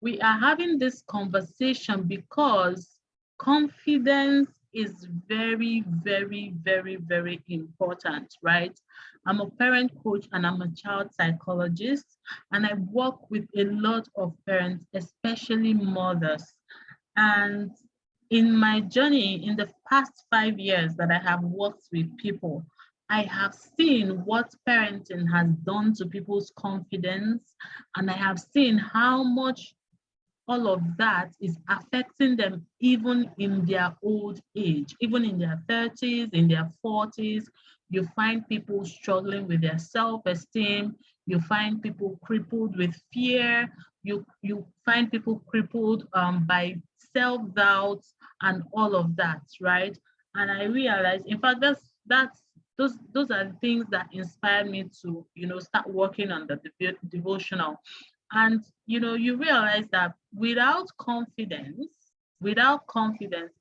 we are having this conversation because confidence is very, very, very, very important, right? I'm a parent coach and I'm a child psychologist, and I work with a lot of parents, especially mothers. And in my journey, in the past 5 years that I have worked with people, I have seen what parenting has done to people's confidence, and I have seen how much all of that is affecting them even in their old age, even in their 30s, in their 40s. You find people struggling with their self-esteem. You find people crippled with fear. You find people crippled by self-doubt and all of that, right? And I realized, in fact, those are the things that inspired me to, start working on the devotional. And you realize that without confidence,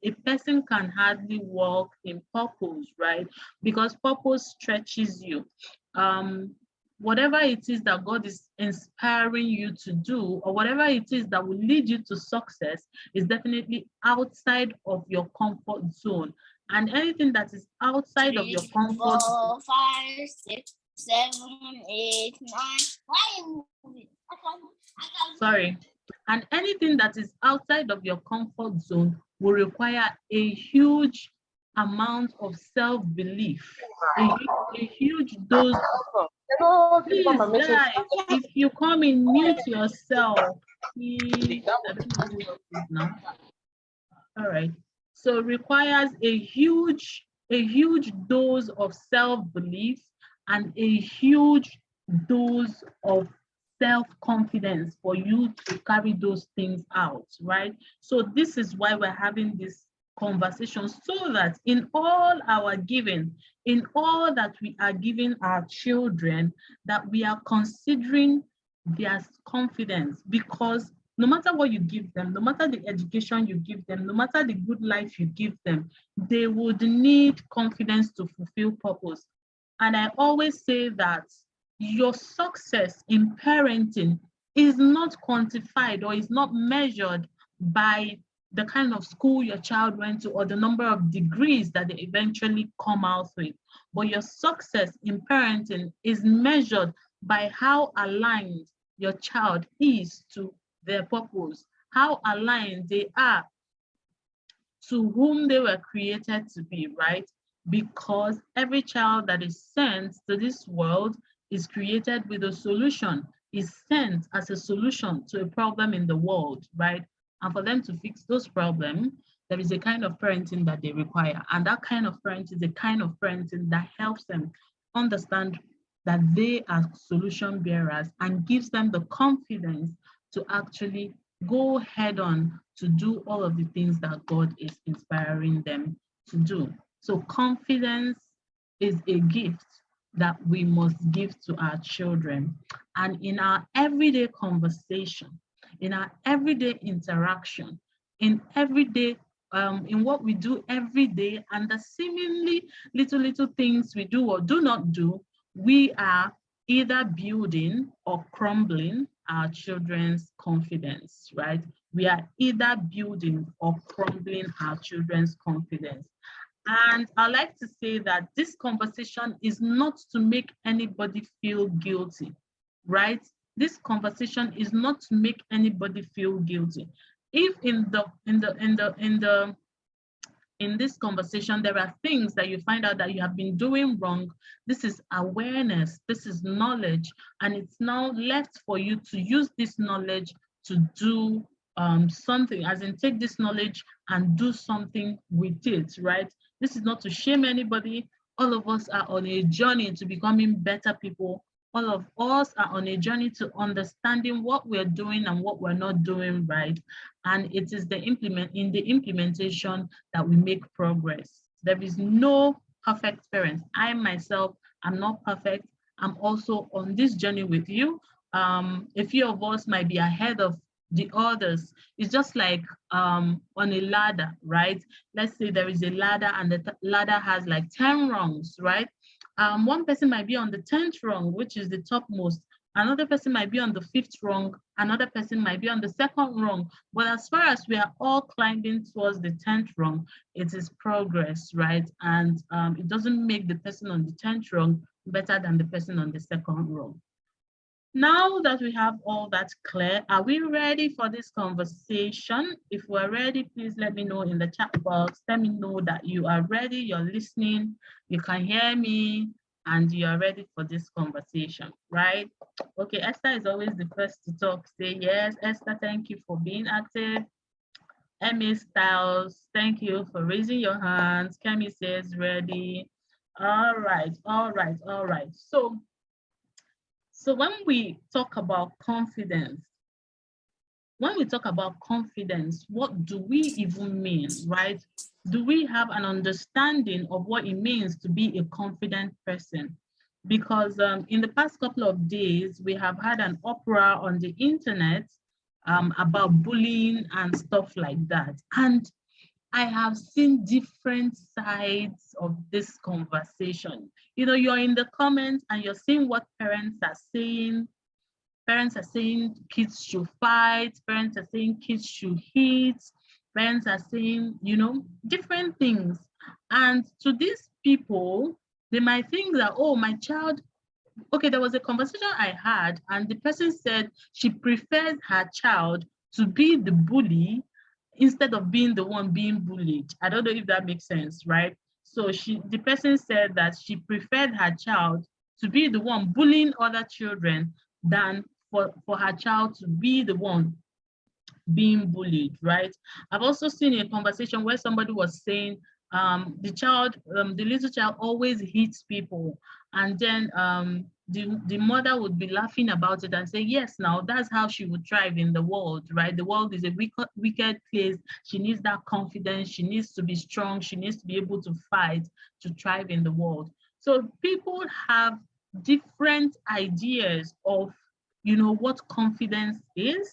a person can hardly walk in purpose, right? Because purpose stretches you. Um, Whatever it is that God is inspiring you to do, or whatever it is that will lead you to success, is definitely outside of your comfort zone. And anything that is outside of your comfort zone, 5, 6, 7, 8, 9. Why are you moving? sorry, and anything that is outside of your comfort zone will require a huge amount of self-belief, a huge dose. Please, guys, if you come in, mute yourself, please. I don't know who else is now. All right. So it requires a huge dose of self-belief and a huge dose of self-confidence for you to carry those things out, right? So this is why we're having this conversation, so that in all our giving, in all that we are giving our children, that we are considering their confidence. Because no matter what you give them, no matter the education you give them, no matter the good life you give them, they would need confidence to fulfill purpose. And I always say that your success in parenting is not quantified or is not measured by the kind of school your child went to or the number of degrees that they eventually come out with. But your success in parenting is measured by how aligned your child is to their purpose, how aligned they are to whom they were created to be, right? Because every child that is sent to this world is created with a solution, is sent as a solution to a problem in the world, right? And for them to fix those problems, there is a kind of parenting that they require. And that kind of parenting is a kind of parenting that helps them understand that they are solution bearers and gives them the confidence to actually go head on to do all of the things that God is inspiring them to do. So confidence is a gift that we must give to our children. And in our everyday conversation, in our everyday interaction, in everyday in what we do every day, and the seemingly little things we do or do not do, we are either building or crumbling our children's confidence, right? We are either building or crumbling our children's confidence. And I like to say that this conversation is not to make anybody feel guilty, right? This conversation is not to make anybody feel guilty. If in this conversation, there are things that you find out that you have been doing wrong, this is awareness, this is knowledge, and it's now left for you to use this knowledge to do something, as in take this knowledge and do something with it, right? This is not to shame anybody. All of us are on a journey to becoming better people. All of us are on a journey to understanding what we're doing and what we're not doing right. And it is in the implementation that we make progress. There is no perfect parent. I myself am not perfect. I'm also on this journey with you. A few of us might be ahead of the others. It's just like on a ladder, right? Let's say there is a ladder and the ladder has like 10 rungs, right? One person might be on the 10th rung, which is the topmost, another person might be on the 5th rung, another person might be on the 2nd rung. But as far as we are all climbing towards the 10th rung, it is progress, right? And it doesn't make the person on the 10th rung better than the person on the 2nd rung. Now that we have all that clear, are we ready for this conversation? If we're ready, please let me know in the chat box. Let me know that you are ready, you're listening, you can hear me, and you are ready for this conversation, right? Okay, Esther is always the first to talk. Say yes. Esther, thank you for being active. Emmy Styles, thank you for raising your hands. Kemi says ready. All right, all right, all right. So when we talk about confidence, what do we even mean, right? Do we have an understanding of what it means to be a confident person? Because in the past couple of days, we have had an uproar on the internet about bullying and stuff like that. And I have seen different sides of this conversation. You know, you're in the comments and you're seeing what parents are saying. Parents are saying kids should fight. Parents are saying kids should hit. Parents are saying, you know, different things. And to these people, they might think that, oh, my child, okay, there was a conversation I had, and the person said she prefers her child to be the bully instead of being the one being bullied. I don't know if that makes sense, right? So the person said that she preferred her child to be the one bullying other children than for her child to be the one being bullied, right? I've also seen a conversation where somebody was saying the little child always hits people, and then the mother would be laughing about it and say, yes, now that's how she would thrive in the world, right? The world is a wicked place. She needs that confidence. She needs to be strong. She needs to be able to fight to thrive in the world. So people have different ideas of, you know, what confidence is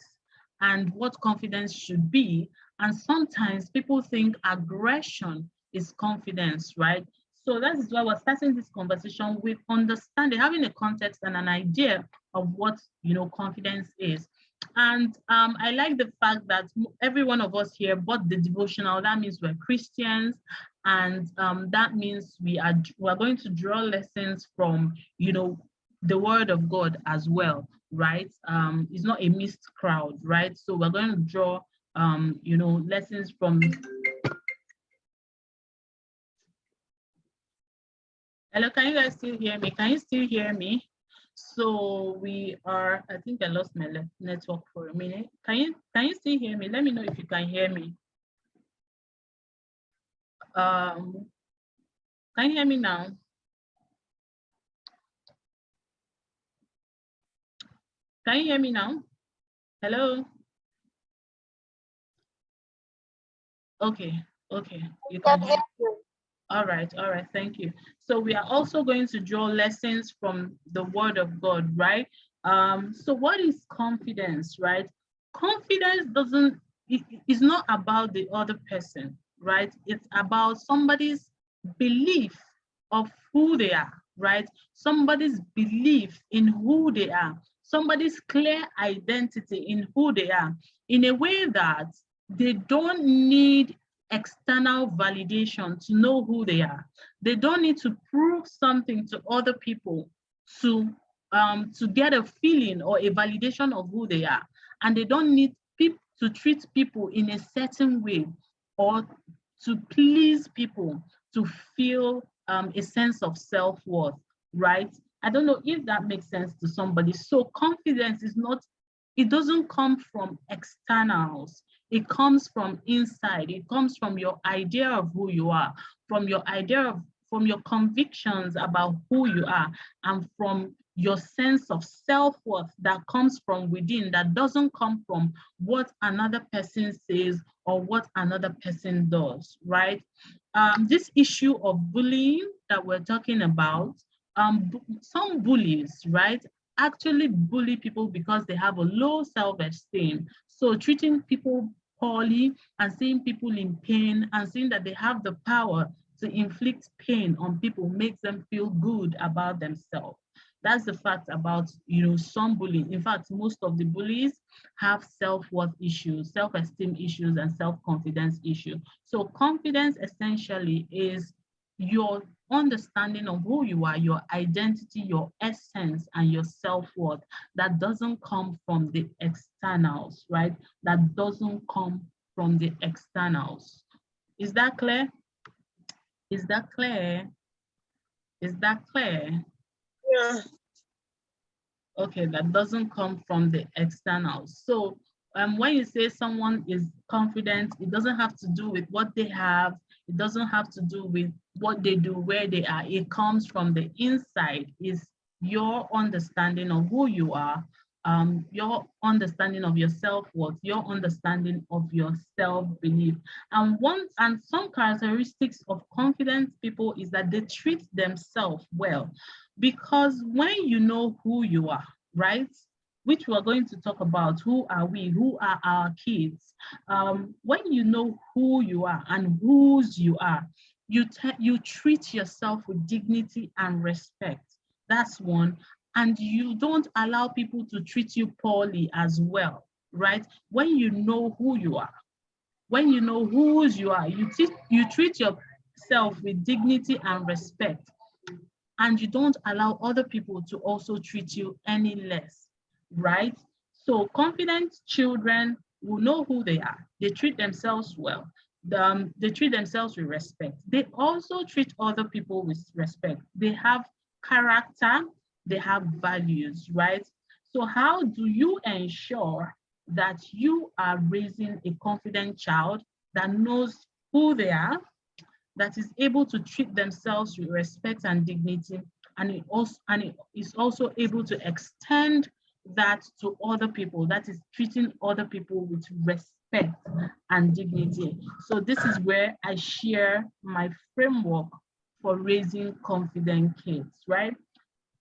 and what confidence should be. And sometimes people think aggression is confidence, right? So that is why we're starting this conversation with understanding, having a context and an idea of what, you know, confidence is. And I like the fact that every one of us here bought the devotional. That means we're Christians, and that means we're going to draw lessons from, you know, the Word of God as well, right? It's not a mixed crowd, right? So we're going to draw, you know, lessons from. Hello, can you guys still hear me? Can you still hear me? So we are, I think I lost my network for a minute. Can you still hear me? Let me know if you can hear me. Can you hear me now? Can you hear me now? Hello? Okay, you can hear me. All right, thank you. So we are also going to draw lessons from the Word of God, right? So what is confidence, right? Confidence is not about the other person, right? It's about somebody's belief of who they are, right? Somebody's belief in who they are, somebody's clear identity in who they are, in a way that they don't need external validation to know who they are. They don't need to prove something to other people to get a feeling or a validation of who they are. And they don't need people to treat people in a certain way or to please people to feel a sense of self-worth, right? I don't know if that makes sense to somebody. So confidence is not, it doesn't come from externals. It comes from inside. It comes from your idea of who you are, from your convictions about who you are, and from your sense of self-worth that comes from within, that doesn't come from what another person says or what another person does, right? This issue of bullying that we're talking about, some bullies, right, actually bully people because they have a low self-esteem. So treating people poorly and seeing people in pain and seeing that they have the power to inflict pain on people makes them feel good about themselves. That's the fact about, some bullying. In fact, most of the bullies have self-worth issues, self-esteem issues, and self-confidence issues. So confidence essentially is your understanding of who you are, your identity, your essence, and your self-worth that doesn't come from the externals, right? That doesn't come from the externals. Is that clear? Is that clear? Is that clear? Yeah. Okay, that doesn't come from the externals. So when you say someone is confident, it doesn't have to do with what they have. It doesn't have to do with what they do, where they are. It comes from the inside. Is your understanding of who you are, your understanding of your self-worth, your understanding of your self-belief. And some characteristics of confident people is that they treat themselves well. Because when you know who you are, right? Which we're going to talk about, who are we, who are our kids? When you know who you are and whose you are, you treat yourself with dignity and respect. That's one. And you don't allow people to treat you poorly as well, right? When you know who you are, when you know whose you are, you treat yourself with dignity and respect, and you don't allow other people to also treat you any less, right? So confident children will know who they are. They treat themselves well. They treat themselves with respect. They also treat other people with respect. They have character, they have values, right? So how do you ensure that you are raising a confident child that knows who they are, that is able to treat themselves with respect and dignity, and it is also able to extend that to other people, that is treating other people with respect and dignity. So this is where I share my framework for raising confident kids, right?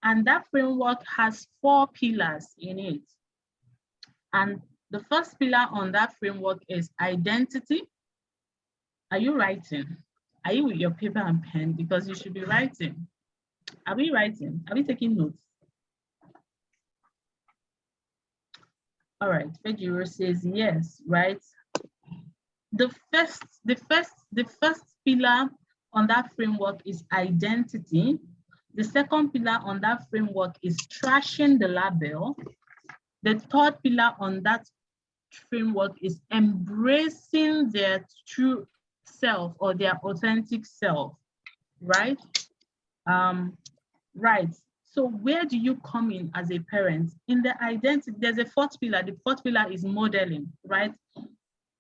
And that framework has 4 pillars in it. And the first pillar on that framework is identity. Are you writing? Are you with your paper and pen? Because you should be writing. Are we writing? Are we taking notes? All right, Fejiro says yes, right? The first pillar on that framework is identity. The second pillar on that framework is trashing the label. The third pillar on that framework is embracing their true self or their authentic self, right? Right. So where do you come in as a parent? In the identity, there's a fourth pillar. The fourth pillar is modeling, right?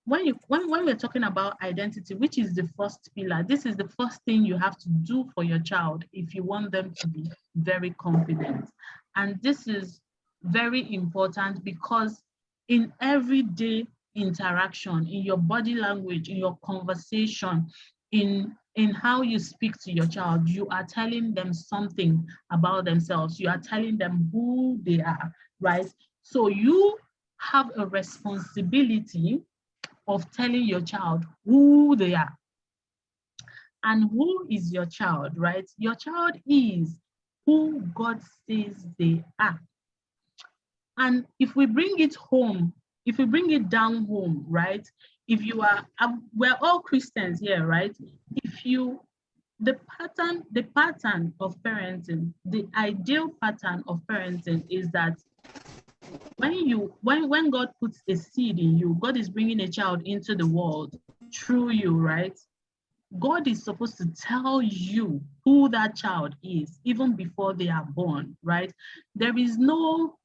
When we're talking about identity, which is the first pillar, this is the first thing you have to do for your child if you want them to be very confident. And this is very important because in everyday interaction, in your body language, in your conversation, in how you speak to your child, you are telling them something about themselves. You are telling them who they are, right? So you have a responsibility of telling your child who they are. And who is your child, right? Your child is who God says they are. And if we bring it home, if we bring it down home, right? If you are, we're all Christians here, right? If you, the pattern of parenting, the ideal pattern of parenting is that when God puts a seed in you, God is bringing a child into the world through you, right? God is supposed to tell you who that child is even before they are born, right? There is no,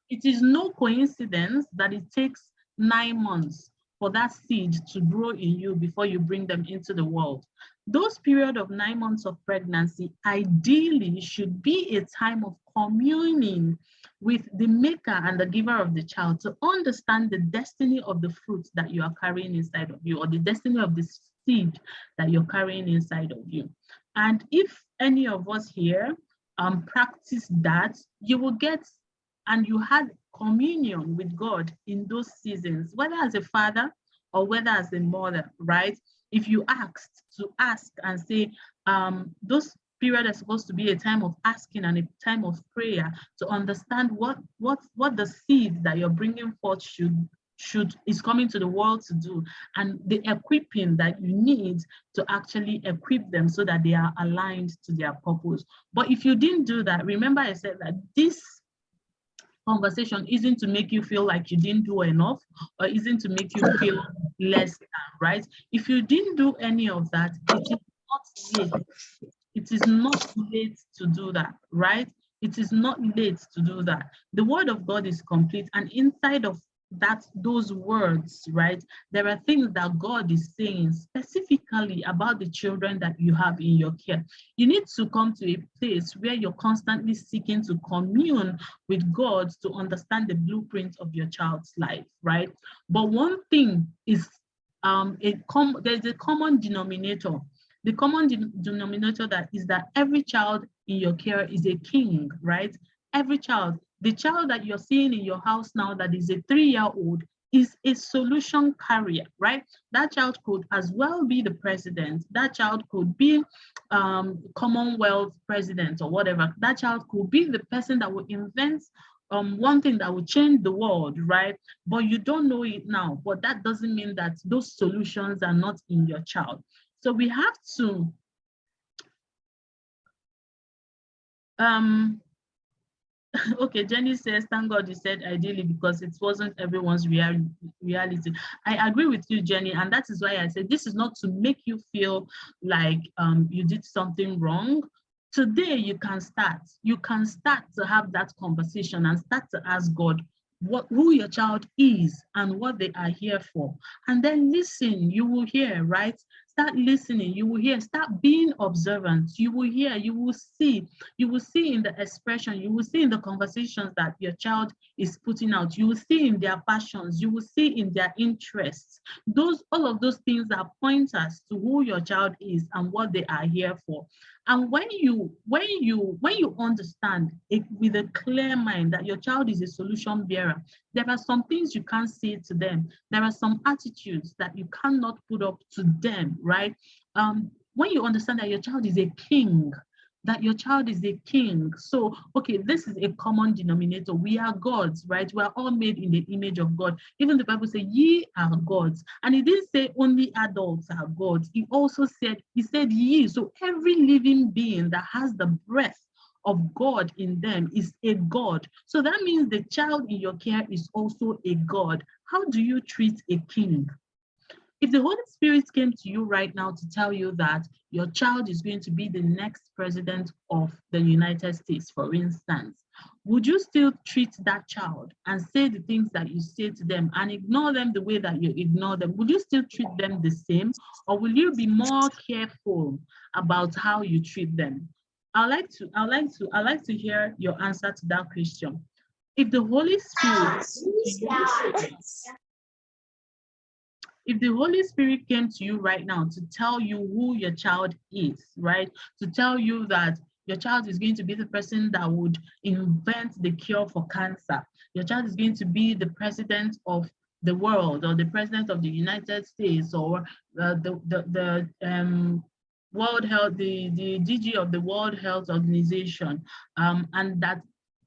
it is no coincidence that it takes 9 months for that seed to grow in you before you bring them into the world. Those period of 9 months of pregnancy ideally should be a time of communing with the maker and the giver of the child to understand the destiny of the fruit that you are carrying inside of you, or the destiny of the seed that you're carrying inside of you. And if any of us here practice that, you will get, and you had communion with God in those seasons, whether as a father or whether as a mother, right? If you ask and say, those period is supposed to be a time of asking and a time of prayer to understand what the seed that you're bringing forth is coming to the world to do, and the equipping that you need to actually equip them so that they are aligned to their purpose. But if you didn't do that, remember I said that this conversation isn't to make you feel like you didn't do enough, or isn't to make you feel less than, right? If you didn't do any of that, it is not late. It is not late to do that, right? It is not late to do that. The word of God is complete, and inside of those words, right, there are things that God is saying specifically about the children that you have in your care. You need to come to a place where you're constantly seeking to commune with God to understand the blueprint of your child's life, right? But one thing is there's a common denominator. The common denominator that is that every child in your care is a king, right? Every child. The child that you're seeing in your house now that is a 3-year-old is a solution carrier, right? That child could as well be the president. That child could be Commonwealth president or whatever. That child could be the person that will invent one thing that will change the world, right? But you don't know it now. But that doesn't mean that those solutions are not in your child. So we have to okay, Jenny says, thank God you said ideally because it wasn't everyone's reality. I agree with you, Jenny, and that is why I said this is not to make you feel like you did something wrong. Today you can start. You can start to have that conversation and start to ask God who your child is and what they are here for. And then listen, you will hear, right? Start listening, you will hear, start being observant, you will hear, you will see in the expression, you will see in the conversations that your child is putting out, you will see in their passions, you will see in their interests. All of those things are pointers to who your child is and what they are here for. And when you understand it with a clear mind that your child is a solution bearer, there are some things you can't say to them. There are some attitudes that you cannot put up to them, right? When you understand that your child is a king, So, okay, this is a common denominator. We are gods, right? We are all made in the image of God. Even the Bible says, ye are gods. And it didn't say only adults are gods. He said ye. So every living being that has the breath of God in them is a God. So that means the child in your care is also a God. How do you treat a king? If the Holy Spirit came to you right now to tell you that your child is going to be the next president of the United States, for instance, would you still treat that child and say the things that you say to them and ignore them the way that you ignore them? Would you still treat them the same, or will you be more careful about how you treat them? I'd like to hear your answer to that question. If the Holy Spirit came to you right now to tell you who your child is, right? To tell you that your child is going to be the person that would invent the cure for cancer. Your child is going to be the president of the world, or the president of the United States, or the World Health, the DG of the World Health Organization, and that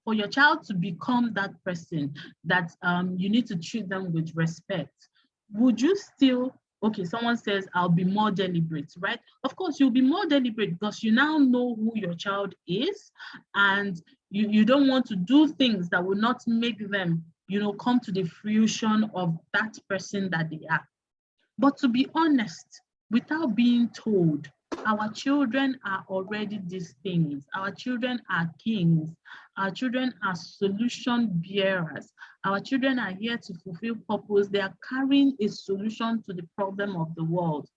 for your child to become that person, that you need to treat them with respect. Would you still, okay, someone says, I'll be more deliberate, right? Of course, you'll be more deliberate because you now know who your child is, and you don't want to do things that will not make them, come to the fruition of that person that they are. But to be honest, without being told, our children are already these things. Our children are kings. Our children are solution bearers. Our children are here to fulfill purpose. They are carrying a solution to the problem of the world.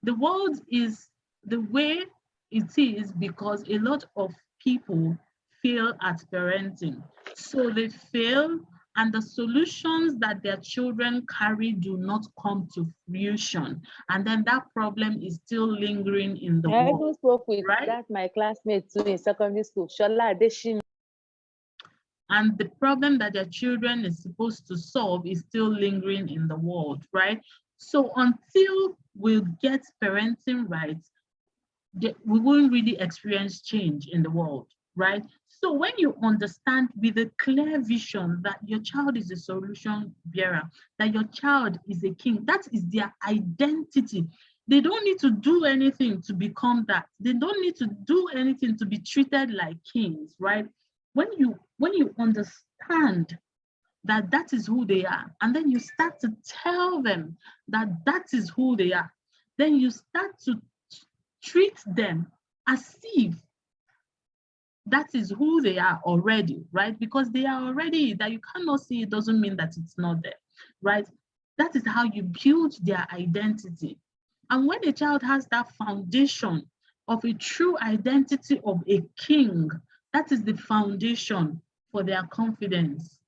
The world is the way it is because a lot of people fail at parenting. So they fail, and the solutions that their children carry do not come to fruition. And then that problem is still lingering in the world. I even spoke with right? my classmate too in secondary school, Shola Adeshin. And the problem that their children is supposed to solve is still lingering in the world, right? So until we get parenting right, we won't really experience change in the world, right? So when you understand with a clear vision that your child is a solution bearer, that your child is a king, that is their identity. They don't need to do anything to become that. They don't need to do anything to be treated like kings, right? When you understand that that is who they are, and then you start to tell them that that is who they are, then you start to treat them as if that is who they are already, right? Because they are already, that you cannot see it doesn't mean that it's not there, right? That is how you build their identity. And when a child has that foundation of a true identity of a king, that is the foundation for their confidence.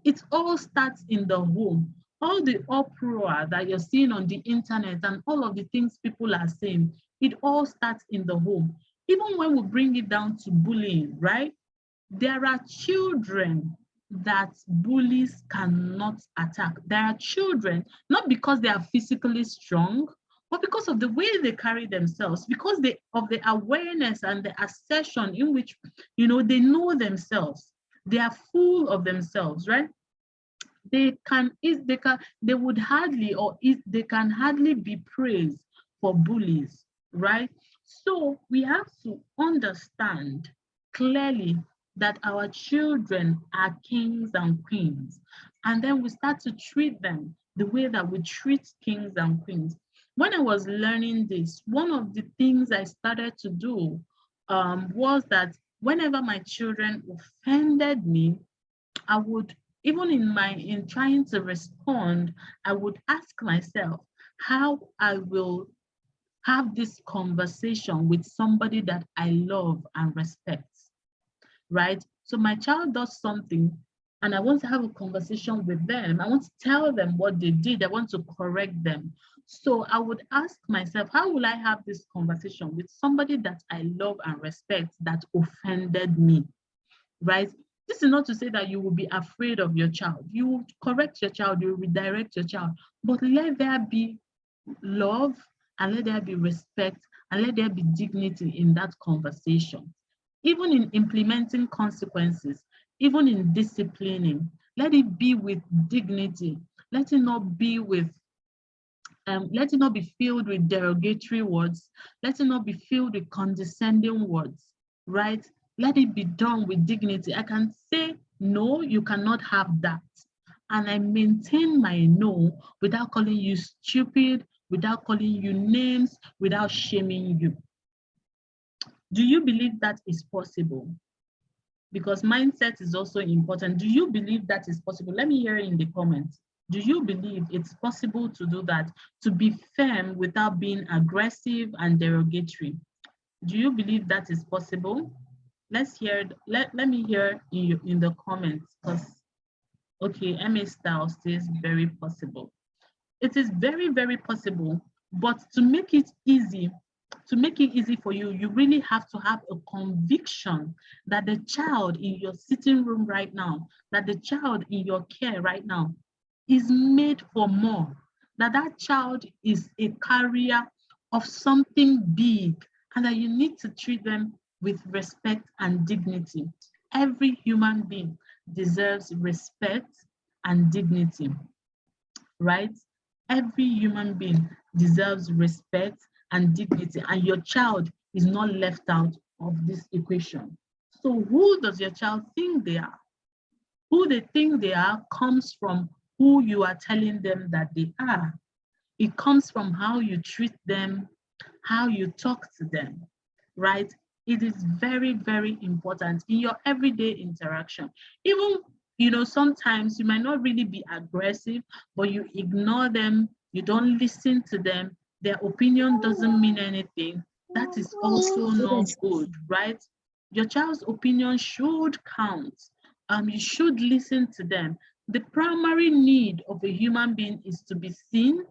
It all starts in the home. All the uproar that you're seeing on the internet and all of the things people are saying, it all starts in the home. Even when we bring it down to bullying, right? There are children that bullies cannot attack. There are children, not because they are physically strong, but because of the way they carry themselves, because of the awareness and the assertion in which, they know themselves. They are full of themselves, right? They would hardly, or they can hardly be praised for bullies, right? So we have to understand clearly that our children are kings and queens, and then we start to treat them the way that we treat kings and queens. When I was learning this, one of the things I started to do was that whenever my children offended me, I would, even in trying to respond, I would ask myself how I will have this conversation with somebody that I love and respect, right? So my child does something and I want to have a conversation with them. I want to tell them what they did. I want to correct them. So I would ask myself, how will I have this conversation with somebody that I love and respect that offended me, right? This is not to say that you will be afraid of your child. You will correct your child, you will redirect your child, but let there be love and let there be respect and let there be dignity in that conversation. Even in implementing consequences, even in disciplining, let it be with dignity. Let it not be with let it not be filled with derogatory words. Let it not be filled with condescending words, right? Let it be done with dignity. I can say, no, you cannot have that. And I maintain my no without calling you stupid, without calling you names, without shaming you. Do you believe that is possible? Because mindset is also important. Do you believe that is possible? Let me hear in the comments. Do you believe it's possible to do that, to be firm without being aggressive and derogatory? Do you believe that is possible? Let's hear, let me hear in the comments, because, okay, MA Style says very possible. It is very, very possible, but to make it easy for you, you really have to have a conviction that the child in your sitting room right now, that the child in your care right now is made for more, that that child is a carrier of something big, and that you need to treat them with respect and dignity. Every human being deserves respect and dignity, right? Every human being deserves respect and dignity, and your child is not left out of this equation. So who does your child think they are? Who they think they are comes from who you are telling them that they are. It comes from how you treat them, how you talk to them, right? It is very, very important in your everyday interaction. Even, sometimes you might not really be aggressive, but you ignore them, you don't listen to them, their opinion doesn't mean anything. That is also not good, right? Your child's opinion should count. You should listen to them. The primary need of a human being is to be seen,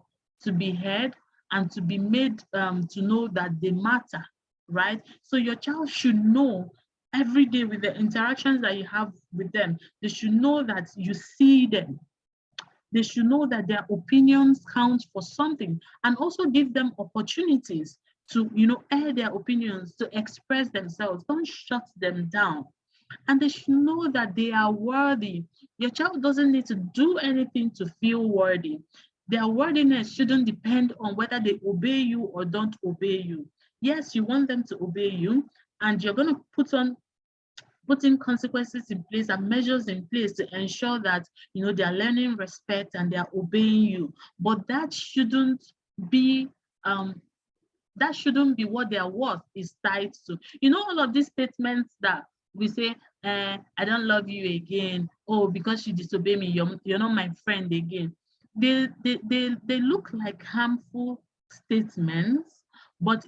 to be heard, and to be made to know that they matter, right? So your child should know every day with the interactions that you have with them, they should know that you see them. They should know that their opinions count for something, and also give them opportunities to, air their opinions, to express themselves. Don't shut them down. And they should know that they are worthy. Your child doesn't need to do anything to feel worthy. Their worthiness shouldn't depend on whether they obey you or don't obey you. Yes, you want them to obey you, and you're going to put in consequences in place and measures in place to ensure that they are learning respect and they are obeying you. But be um that shouldn't be what their worth is tied to. All of these statements that we say, I don't love you again. Oh, because you disobey me, you're not my friend again. They look like harmful statements, but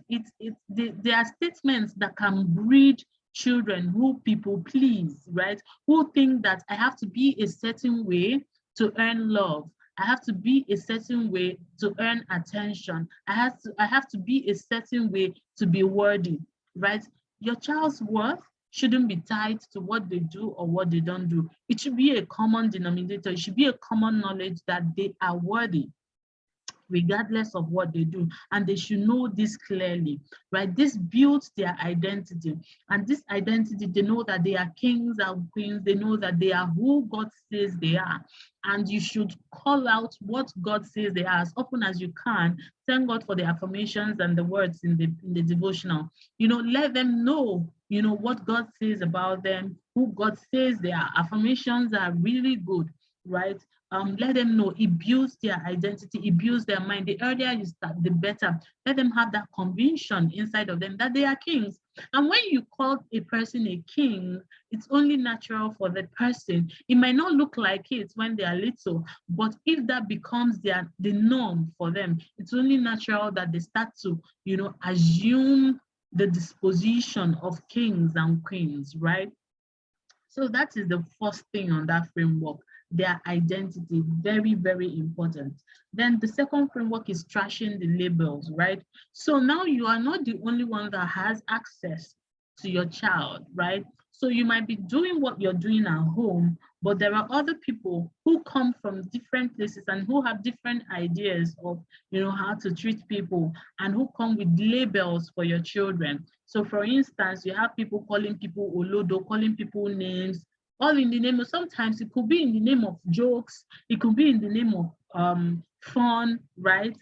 they are statements that can breed children who people please, right? Who think that I have to be a certain way to earn love. I have to be a certain way to earn attention. I have to be a certain way to be worthy, right? Your child's worth shouldn't be tied to what they do or what they don't do. It should be a common denominator. It should be a common knowledge that they are worthy, regardless of what they do. And they should know this clearly, right? This builds their identity. And this identity, they know that they are kings and queens. They know that they are who God says they are. And you should call out what God says they are as often as you can. Thank God for the affirmations and the words in the devotional. Let them know, what God says about them, who God says they are. Affirmations are really good, right? Let them know. It builds their identity, it builds their mind. The earlier you start, the better. Let them have that conviction inside of them that they are kings. And when you call a person a king, it's only natural for the person. It might not look like it when they are little, but if that becomes the norm for them, it's only natural that they start to, assume the disposition of kings and queens, right? So that is the first thing on that framework, their identity, very, very important. Then the second framework is trashing the labels, right? So now you are not the only one that has access to your child, right? So you might be doing what you're doing at home, but there are other people who come from different places and who have different ideas of, how to treat people, and who come with labels for your children. So for instance, you have people calling people olodo, calling people names, all in the name of, sometimes it could be in the name of jokes, it could be in the name of fun, right?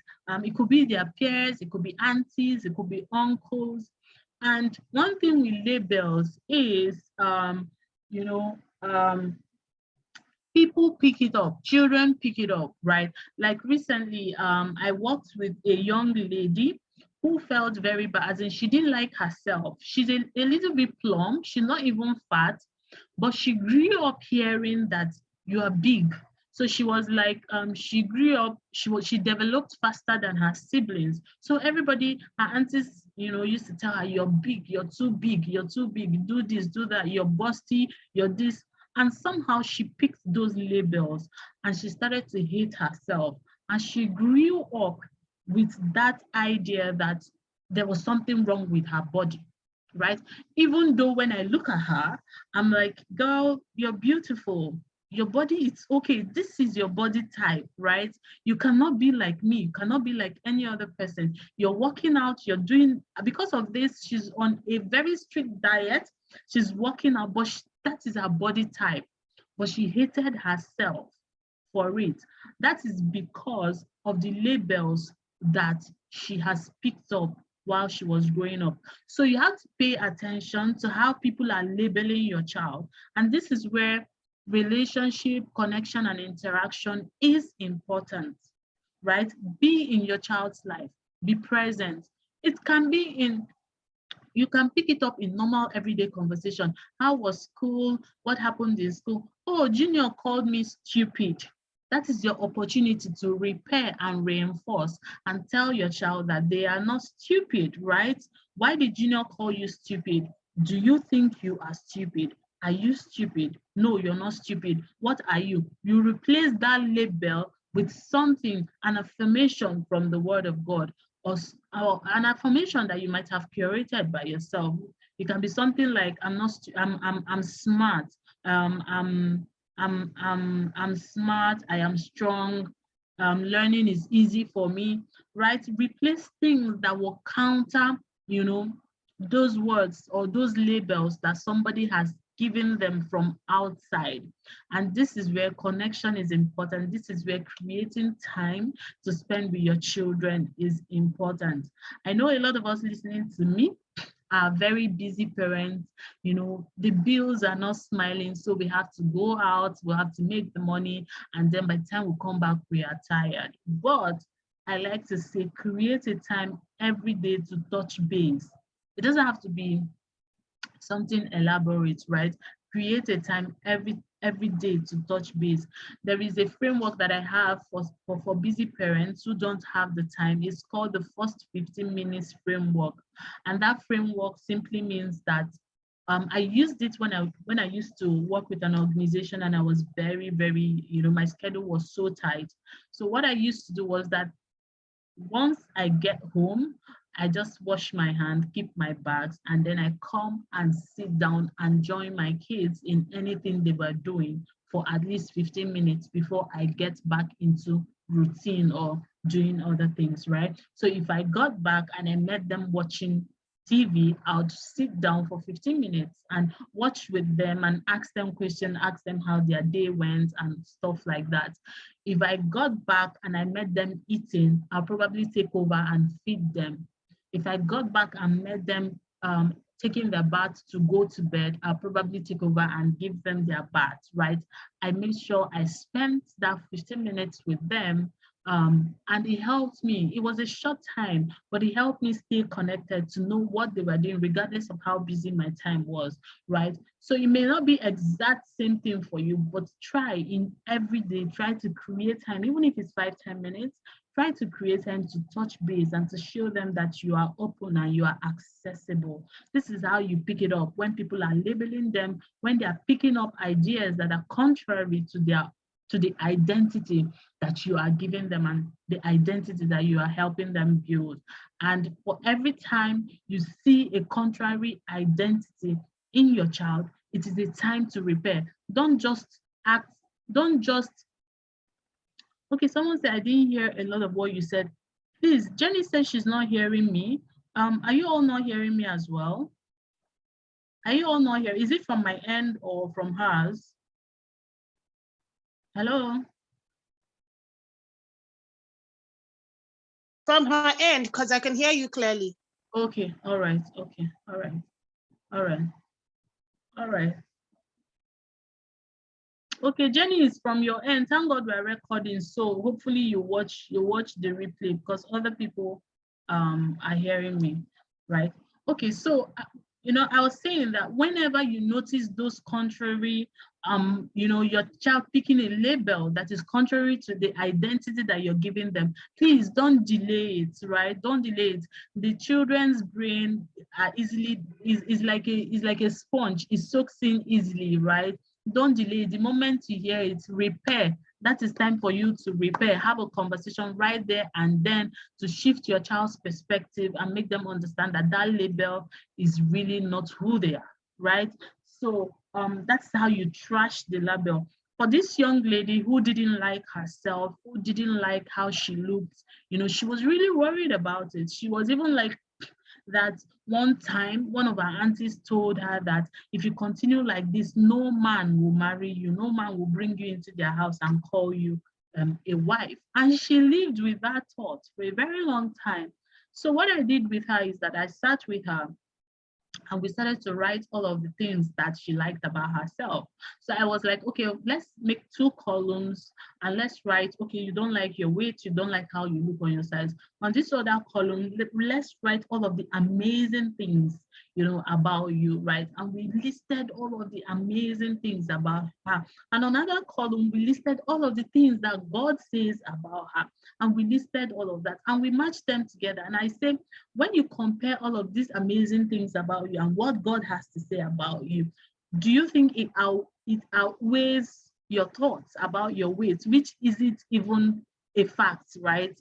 It could be their peers, it could be aunties, it could be uncles. And one thing with labels is, people pick it up, children pick it up, right? Like recently, I worked with a young lady who felt very bad, as in she didn't like herself. She's a little bit plump, she's not even fat, but she grew up hearing that you are big. So she was like, she grew up, she developed faster than her siblings. So everybody, her aunties, used to tell her, you're big, you're too big, you're too big, do this, do that, you're busty, you're this. And somehow she picked those labels and she started to hate herself. And she grew up with that idea that there was something wrong with her body, right? Even though when I look at her, I'm like, girl, you're beautiful. Your body, it's okay. This is your body type, right? You cannot be like me. You cannot be like any other person. You're working out, you're doing, because of this, she's on a very strict diet. She's working out, but that is her body type. But she hated herself for it. That is because of the labels that she has picked up while she was growing up. So you have to pay attention to how people are labeling your child. And this is where relationship, connection, and interaction is important, right? Be in your child's life, be present. It can be in, you can pick it up in normal everyday conversation. How was school? What happened in school? Oh, Junior called me stupid. That is your opportunity to repair and reinforce and tell your child that they are not stupid, right? Why did Junior call you stupid? Do you think you are stupid? Are you stupid? No, you're not stupid. What are you? You replace that label with something, an affirmation from the word of God, or an affirmation that you might have curated by yourself. It can be something like, I'm smart. I'm smart. I am strong. learning is easy for me, right? Replace things that will counter, those words or those labels that somebody has given them from outside. And this is where connection is important. This is where creating time to spend with your children is important. I know a lot of us listening to me are very busy parents. The bills are not smiling, so we have to go out, we have to make the money, and then by the time we come back, we are tired. But I like to say, create a time every day to touch base. It doesn't have to be something elaborate, right? Create a time every day to touch base. There is a framework that I have for busy parents who don't have the time. It's called the first 15 minutes framework. And that framework simply means that I used it when I used to work with an organization, and I was very, very, my schedule was so tight. So what I used to do was that once I get home, I just wash my hand, keep my bags, and then I come and sit down and join my kids in anything they were doing for at least 15 minutes before I get back into routine or doing other things, right? So if I got back and I met them watching TV, I would sit down for 15 minutes and watch with them and ask them questions, ask them how their day went and stuff like that. If I got back and I met them eating, I'll probably take over and feed them. If I got back and met them taking their bath to go to bed, I'll probably take over and give them their bath, right? I made sure I spent that 15 minutes with them, and it helped me. It was a short time, but it helped me stay connected to know what they were doing, regardless of how busy my time was, right? So it may not be exact same thing for you, but try in every day, try to create time, even if it's 5-10 minutes, try to create time to touch base and to show them that you are open and you are accessible. This is how you pick it up when people are labeling them, when they are picking up ideas that are contrary to the identity that you are giving them and the identity that you are helping them build. And for every time you see a contrary identity in your child, it is a time to repair. Don't just act, don't just Okay, someone said I didn't hear a lot of what you said. Please, Jenny says she's not hearing me. Are you all not hearing me as well? Are you all not here? Is it from my end or from hers? Hello? From her end, because I can hear you clearly. Okay, all right, okay, all right, all right, all right. Okay, Jenny, is from your end. Thank God we're recording, so hopefully you watch the replay because other people are hearing me, right? Okay, so I was saying that whenever you notice those contrary, your child picking a label that is contrary to the identity that you're giving them, please don't delay it, right? Don't delay it. The children's brain is like a sponge. It soaks in easily, right? Don't delay. The moment you hear it, repair. That is time for you to repair. Have a conversation right there and then to shift your child's perspective and make them understand that that label is really not who they are, right? So that's how you trash the label. For this young lady who didn't like herself, who didn't like how she looked, she was really worried about it. She was even like, that one time one of her aunties told her that if you continue like this, no man will marry you, no man will bring you into their house and call you a wife. And she lived with that thought for a very long time. So what I did with her is that I sat with her and we started to write all of the things that she liked about herself. So I was like, okay, let's make 2 columns and let's write, okay, you don't like your weight, you don't like how you look on your size. On this other column, let's write all of the amazing things, about you, right? And we listed all of the amazing things about her. And on another column, we listed all of the things that God says about her. And we listed all of that and we matched them together. And I say, when you compare all of these amazing things about you and what God has to say about you, do you think it outweighs your thoughts about your weight, which isn't even a fact, right?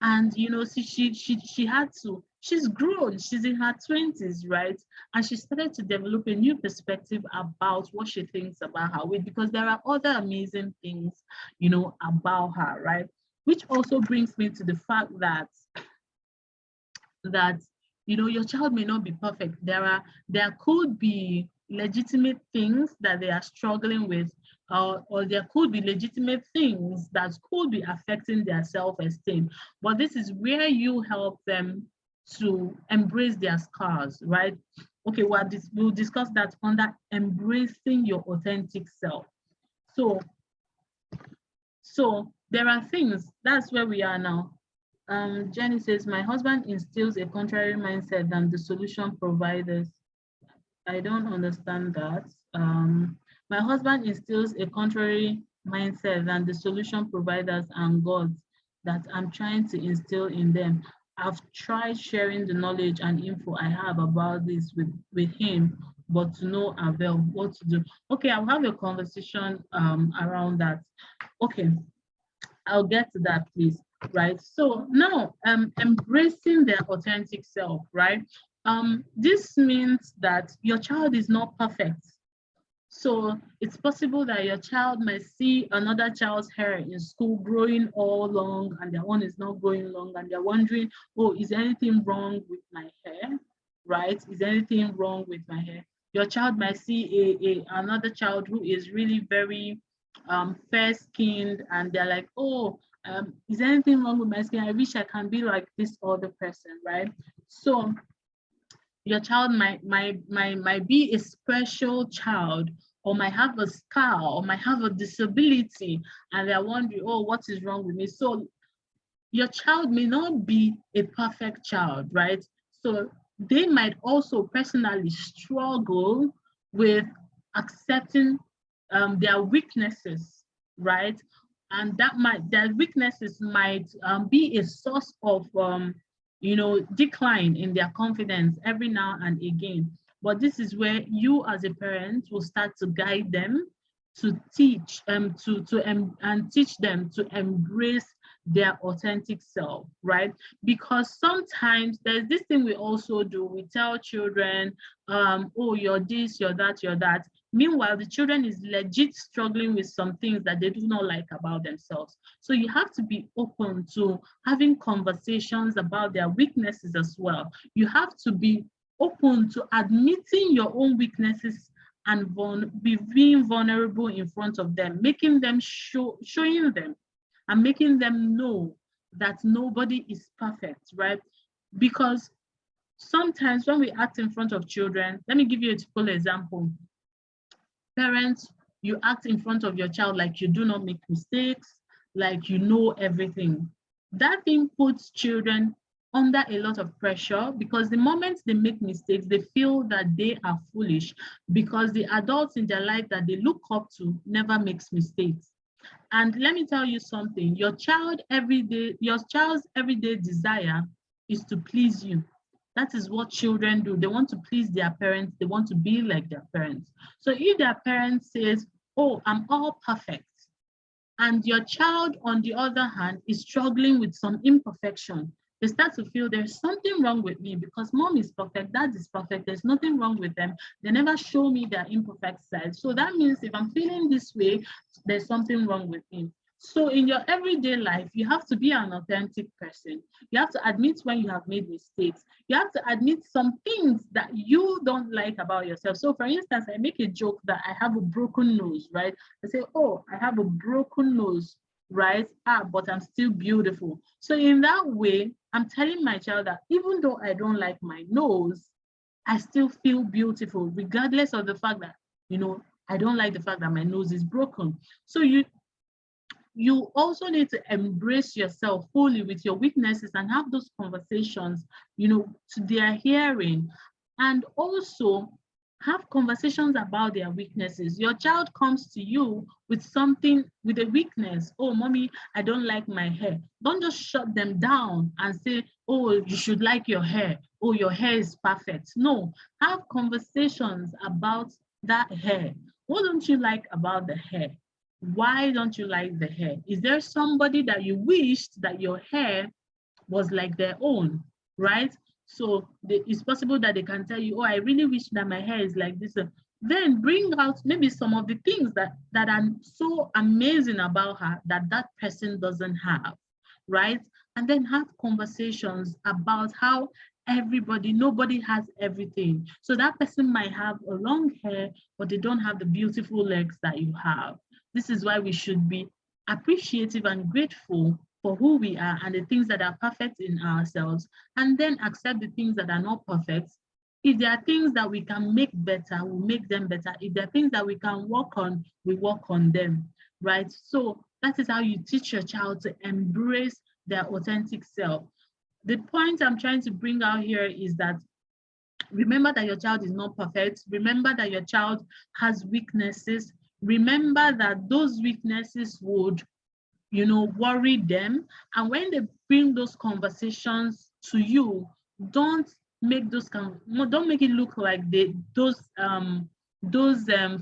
And she had to, she's grown, she's in her 20s, right? And she started to develop a new perspective about what she thinks about her weight, because there are other amazing things, about her, right? which also brings me to the fact that your child may not be perfect. There could be legitimate things that they are struggling with, or there could be legitimate things that could be affecting their self-esteem. But this is where you help them to embrace their scars, right? Okay, well, we'll discuss that under embracing your authentic self. So there are things, that's where we are now. Jenny says, my husband instills a contrary mindset than the solution providers. I don't understand that. My husband instills a contrary mindset than the solution providers and gods that I'm trying to instill in them. I've tried sharing the knowledge and info I have about this with him, but to no avail. What to do? Okay, I'll have a conversation around that. Okay, I'll get to that, please. Right. So now, embracing their authentic self, right? This means that your child is not perfect. So it's possible that your child might see another child's hair in school growing all long and their own is not growing long, and they're wondering, oh, is anything wrong with my hair? Right? Is anything wrong with my hair? Your child might see another child who is really very fair-skinned, and they're like, oh, is anything wrong with my skin? I wish I can be like this other person, right? So your child might be a special child, or might have a scar, or might have a disability, and they're wondering, oh, what is wrong with me? So your child may not be a perfect child, right? So they might also personally struggle with accepting their weaknesses, right? And their weaknesses might be a source of decline in their confidence every now and again. But this is where you as a parent will start to guide them, to teach and teach them to embrace their authentic self, right? Because sometimes there's this thing we also do. We tell children, oh, you're this, you're that, you're that. Meanwhile, the children is legit struggling with some things that they do not like about themselves. So you have to be open to having conversations about their weaknesses as well. You have to be open to admitting your own weaknesses and being vulnerable in front of them, making them showing them and making them know that nobody is perfect, right? Because sometimes when we act in front of children, let me give you a typical example. Parents, you act in front of your child like you do not make mistakes, like you know everything. That thing puts children under a lot of pressure, because the moment they make mistakes, they feel that they are foolish because the adults in their life that they look up to never makes mistakes. And let me tell you something, your child's everyday desire is to please you. That is what children do. They want to please their parents. They want to be like their parents. So if their parent says, oh, I'm all perfect, and your child, on the other hand, is struggling with some imperfection, they start to feel there's something wrong with me because mom is perfect, dad is perfect, there's nothing wrong with them. They never show me their imperfect side. So that means if I'm feeling this way, there's something wrong with me. So in your everyday life, you have to be an authentic person. You have to admit when you have made mistakes. You have to admit some things that you don't like about yourself. So for instance, I make a joke that I have a broken nose, right? I say, oh, I have a broken nose, right? But I'm still beautiful. So in that way, I'm telling my child that even though I don't like my nose, I still feel beautiful, regardless of the fact that, I don't like the fact that my nose is broken. So you also need to embrace yourself fully with your weaknesses and have those conversations, to their hearing, and also have conversations about their weaknesses. Your child comes to you with a weakness. Oh, mommy, I don't like my hair. Don't just shut them down and say, oh, you should like your hair. Oh, your hair is perfect. No, have conversations about that hair. What don't you like about the hair? Why don't you like the hair? Is there somebody that you wished that your hair was like their own, right? So it's possible that they can tell you, oh, I really wish that my hair is like this. Then bring out maybe some of the things that are so amazing about her that person doesn't have. right? And then have conversations about how nobody has everything. So that person might have a long hair, but they don't have the beautiful legs that you have. This is why we should be appreciative and grateful for who we are and the things that are perfect in ourselves, and then accept the things that are not perfect. If there are things that we can make better, we'll make them better. If there are things that we can work on, we work on them, right? So that is how you teach your child to embrace their authentic self. The point I'm trying to bring out here is that remember that your child is not perfect. Remember that your child has weaknesses. Remember that those weaknesses would, worry them. And when they bring those conversations to you, don't make it look like those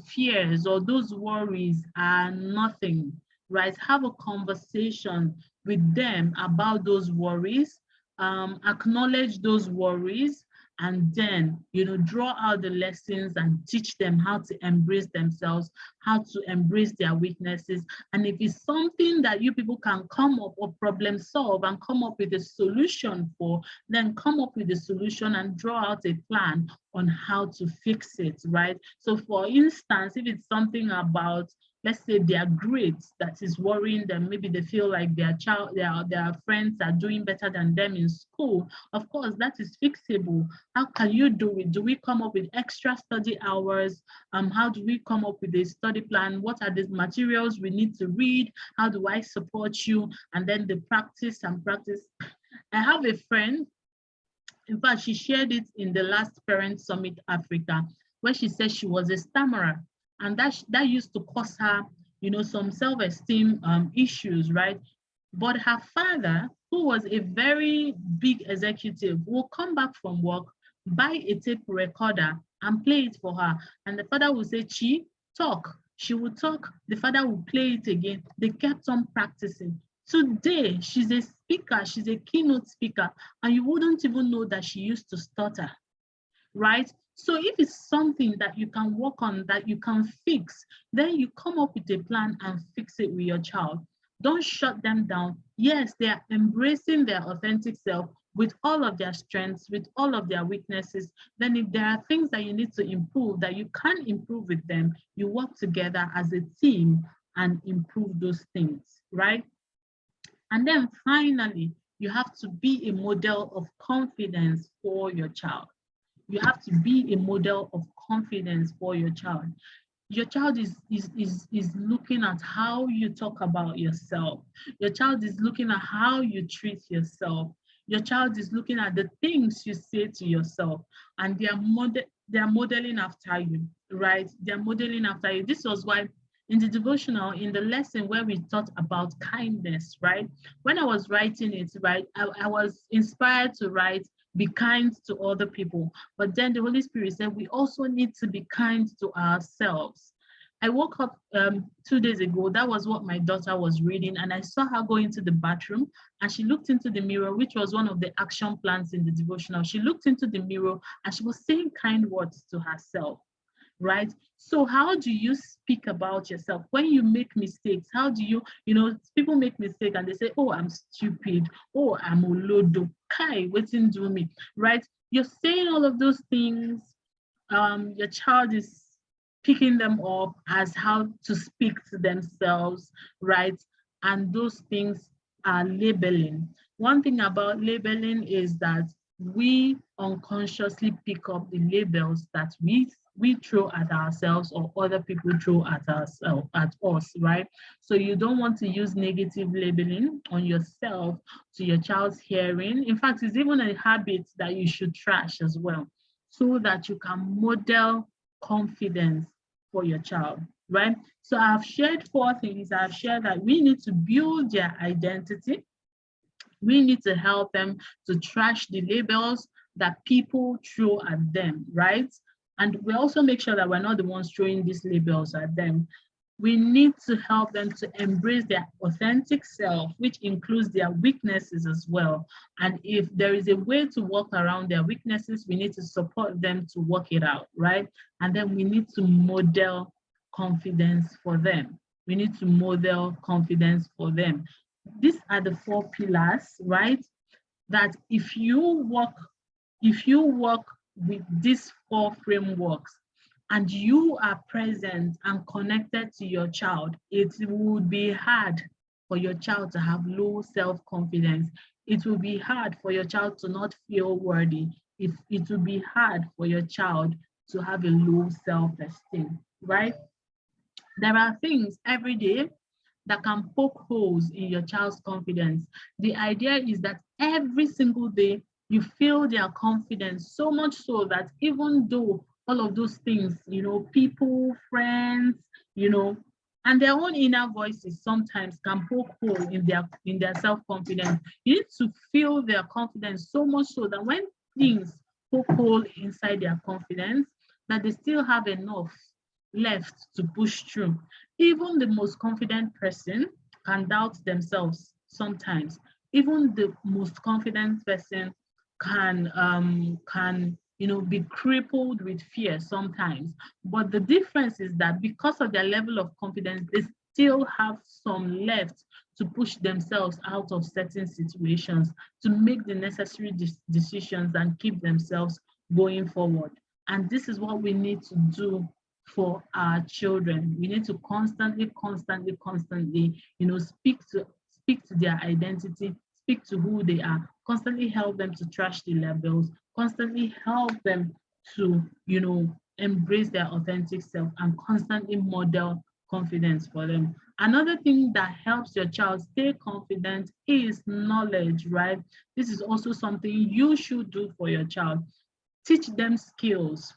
fears or those worries are nothing, right? Have a conversation with them about those worries, acknowledge those worries, and then draw out the lessons and teach them how to embrace themselves, how to embrace their weaknesses. And if it's something that you people can come up or problem solve and come up with a solution for, then come up with a solution and draw out a plan on how to fix it, right? So for instance, if it's something about, let's say, their grades that is worrying them, maybe they feel like their friends are doing better than them in school, of course that is fixable. How can you do it? Do we come up with extra study hours? How do we come up with a study plan? What are the materials we need to read? How do I support you? And then the practice and practice. I have a friend, in fact, she shared it in the last Parent Summit Africa, where she said she was a stammerer, and that used to cause her, some self-esteem issues, right? But her father, who was a very big executive, will come back from work, buy a tape recorder and play it for her. And the father will say, Chi, talk. She will talk, the father will play it again. They kept on practicing. Today, she's a speaker, she's a keynote speaker, and you wouldn't even know that she used to stutter, right? So if it's something that you can work on, that you can fix, then you come up with a plan and fix it with your child. Don't shut them down. Yes, they are embracing their authentic self with all of their strengths, with all of their weaknesses. Then if there are things that you need to improve, that you can improve with them, you work together as a team and improve those things, right? And then finally, you have to be a model of confidence for your child. You have to be a model of confidence for your child. Your child is looking at how you talk about yourself. Your child is looking at how you treat yourself. Your child is looking at the things you say to yourself, and they are modeling after you, right? They're modeling after you. This was why in the devotional, in the lesson where we taught about kindness, right? When I was writing it, right, I was inspired to write, be kind to other people. But then the Holy Spirit said, we also need to be kind to ourselves. I woke up 2 days ago. That was what my daughter was reading. And I saw her go into the bathroom and she looked into the mirror, which was one of the action plans in the devotional. She looked into the mirror and she was saying kind words to herself, right? So how do you speak about yourself when you make mistakes? How do you, people make mistakes and they say, oh, I'm stupid. Oh, I'm olodo. Kai, waiting do me, right? You're saying all of those things. Your child is picking them up as how to speak to themselves, right? And those things are labeling. One thing about labeling is that we unconsciously pick up the labels that we throw at ourselves or other people throw at us, right? So you don't want to use negative labeling on yourself to your child's hearing. In fact, it's even a habit that you should trash as well, so that you can model confidence for your child, right? So I've shared 4 things. I've shared that we need to build their identity. We need to help them to trash the labels that people throw at them, right? And we also make sure that we're not the ones throwing these labels at them. We need to help them to embrace their authentic self, which includes their weaknesses as well. And if there is a way to work around their weaknesses, we need to support them to work it out, right? And then we need to model confidence for them. We need to model confidence for them. these are the 4 pillars, right? That if you work with these 4 frameworks and you are present and connected to your child, it would be hard for your child to have low self-confidence. It will be hard for your child to not feel worthy. It will be hard for your child to have a low self-esteem, right? There are things every day that can poke holes in your child's confidence. The idea is that every single day you feel their confidence so much so that even though all of those things, people, friends, and their own inner voices sometimes can poke hole in their self-confidence. You need to feel their confidence so much so that when things poke hole inside their confidence, that they still have enough left to push through. Even the most confident person can doubt themselves sometimes. Even the most confident person can be crippled with fear sometimes. But the difference is that because of their level of confidence, they still have some left to push themselves out of certain situations, to make the necessary decisions and keep themselves going forward. And this is what we need to do for our children. We need to constantly, speak to their identity, speak to who they are, constantly help them to trash the labels, constantly help them to, embrace their authentic self and constantly model confidence for them. Another thing that helps your child stay confident is knowledge, right? This is also something you should do for your child. Teach them skills.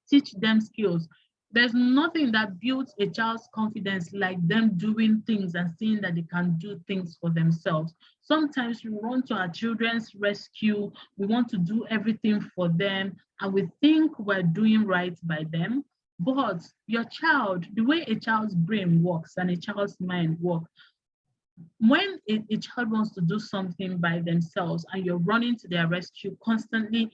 Teach them skills. There's nothing that builds a child's confidence like them doing things and seeing that they can do things for themselves. Sometimes we run to our children's rescue, we want to do everything for them, and we think we're doing right by them. But your child, the way a child's brain works and a child's mind works, when a child wants to do something by themselves and you're running to their rescue, constantly,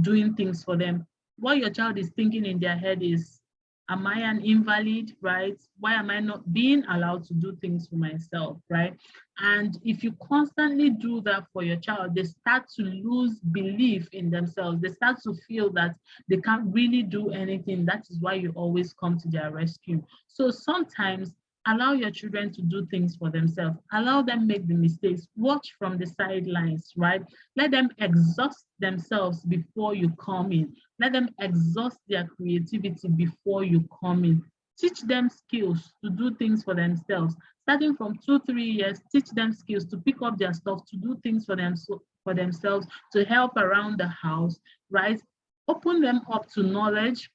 doing things for them, what your child is thinking in their head is, am I an invalid, right? Why am I not being allowed to do things for myself, right? And if you constantly do that for your child, they start to lose belief in themselves. They start to feel that they can't really do anything. That is why you always come to their rescue. So sometimes allow your children to do things for themselves. Allow them make the mistakes. Watch from the sidelines, right? Let them exhaust themselves before you come in. Let them exhaust their creativity before you come in. Teach them skills to do things for themselves. Starting from 2, 3 years, teach them skills to pick up their stuff, to do things for themselves, to help around the house, right? Open them up to knowledge.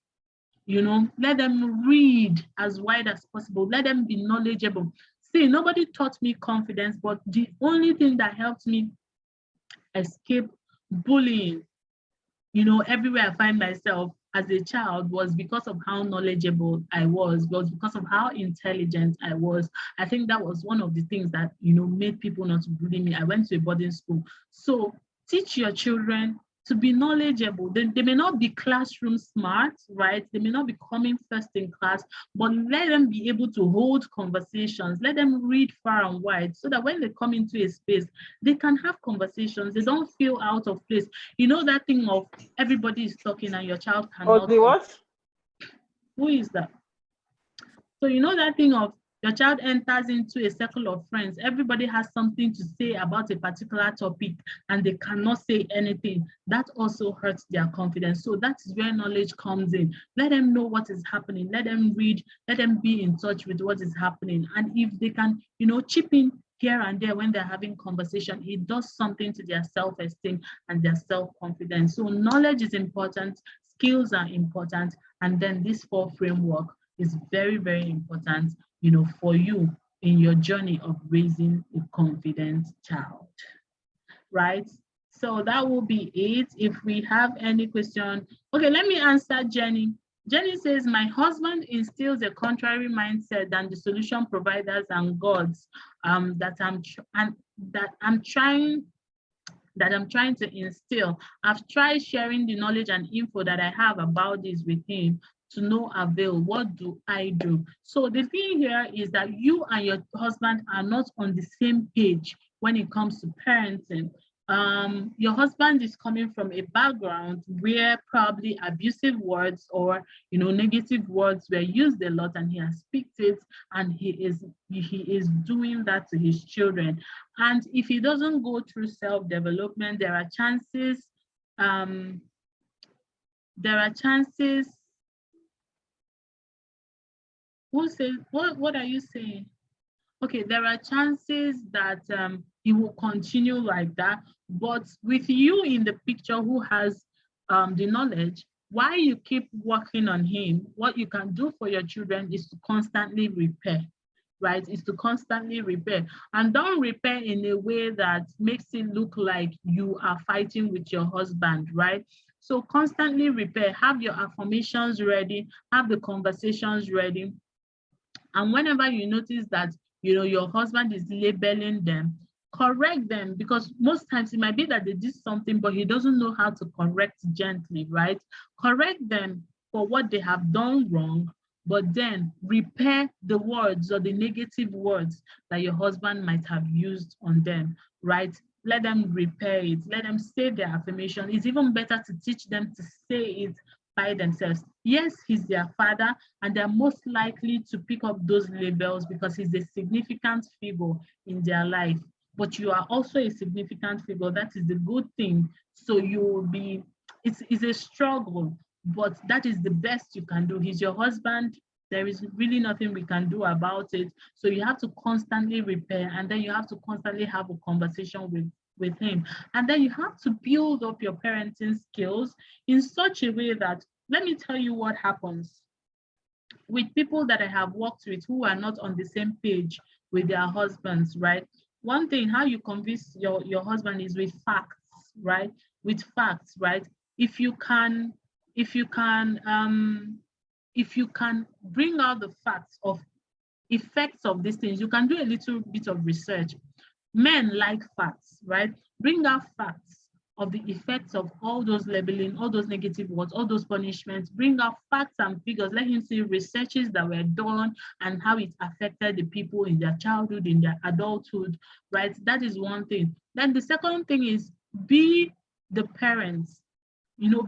Let them read as wide as possible. Let them be knowledgeable. See, nobody taught me confidence, but the only thing that helped me escape bullying, everywhere I find myself as a child, was because of how knowledgeable I was because of how intelligent I was. I think that was one of the things that, made people not to bully me. I went to a boarding school. So teach your children to be knowledgeable. They may not be classroom smart, right? They may not be coming first in class, but let them be able to hold conversations. Let them read far and wide so that when they come into a space, they can have conversations. They don't feel out of place. That thing of everybody is talking and your child Or cannot the talk. what? Who is that? So that thing of your child enters into a circle of friends, everybody has something to say about a particular topic and they cannot say anything. That also hurts their confidence. So that is where knowledge comes in. Let them know what is happening. Let them read. Let them be in touch with what is happening. And if they can, chip in here and there when they're having conversation, it does something to their self-esteem and their self-confidence. So knowledge is important. Skills are important. And then this 4 framework is very, very important, for you in your journey of raising a confident child, right? So that will be it. If we have any question, okay, let me answer Jenny. Jenny says, my husband instills a contrary mindset than the solution providers and gods that I'm trying to instill. I've tried sharing the knowledge and info that I have about this with him to no avail. What do I do? So the thing here is that you and your husband are not on the same page when it comes to parenting. Your husband is coming from a background where probably abusive words or negative words were used a lot, and he has picked it, and he is doing that to his children. And if he doesn't go through self-development, there are chances who says what are you saying? Okay, there are chances that he will continue like that. But with you in the picture who has the knowledge, while you keep working on him, what you can do for your children is to constantly repair, right? Is to constantly repair. And don't repair in a way that makes it look like you are fighting with your husband, right? So constantly repair, have your affirmations ready, have the conversations ready. And whenever you notice that your husband is labeling them, correct them, because most times it might be that they did something, but he doesn't know how to correct gently, right? Correct them for what they have done wrong, but then repair the words or the negative words that your husband might have used on them, right? Let them repair it. Let them say their affirmation. It's even better to teach them to say it by themselves. Yes, he's their father, and they're most likely to pick up those labels because he's a significant figure in their life. But you are also a significant figure. That is the good thing. So you will be, it's a struggle, but that is the best you can do. He's your husband. There is really nothing we can do about it. So you have to constantly repair, and then you have to constantly have a conversation with him. And then you have to build up your parenting skills in such a way that, let me tell you what happens with people that I have worked with who are not on the same page with their husbands, right? One thing, how you convince your husband is with facts, right? With facts, right? If you can bring out the facts of effects of these things, you can do a little bit of research. Men like facts, right? Bring out facts of the effects of all those labeling, all those negative words, all those punishments. Bring out facts and figures. Let him see researches that were done and how it affected the people in their childhood, in their adulthood, right? That is one thing. Then the second thing is be the parents.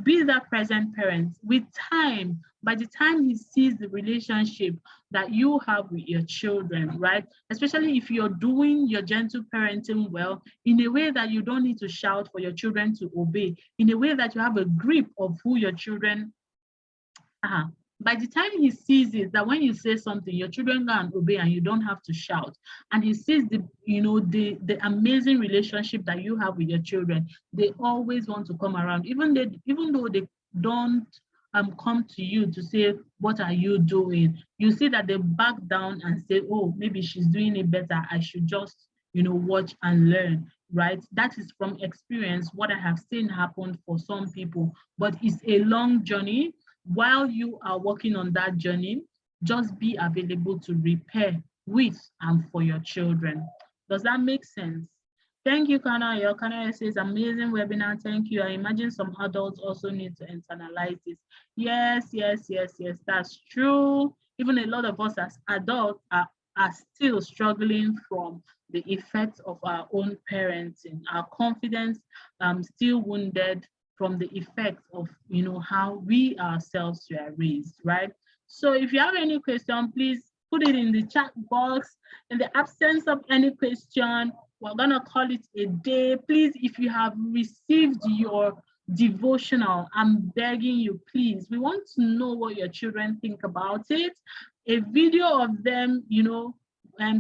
Be that present parent. With time, by the time he sees the relationship that you have with your children, right? Especially if you're doing your gentle parenting well, in a way that you don't need to shout for your children to obey, in a way that you have a grip of who your children are. By the time he sees it, that when you say something, your children go and obey and you don't have to shout. And he sees the amazing relationship that you have with your children, they always want to come around, even though they don't come to you to say, what are you doing? You see that they back down and say, oh, maybe she's doing it better. I should just, watch and learn, right? That is from experience, what I have seen happen for some people, but it's a long journey. While you are working on that journey, just be available to repair with and for your children. Does that make sense? Thank you, Kana. Your Kana says, amazing webinar. Thank you. I imagine some adults also need to internalize this. Yes, that's true. Even a lot of us as adults are still struggling from the effects of our own parenting. Our confidence still wounded from the effects of how we ourselves were raised, right? So if you have any question, please put it in the chat box. In the absence of any question, we're gonna call it a day. Please, if you have received your devotional, I'm begging you, please, we want to know what your children think about it. A video of them,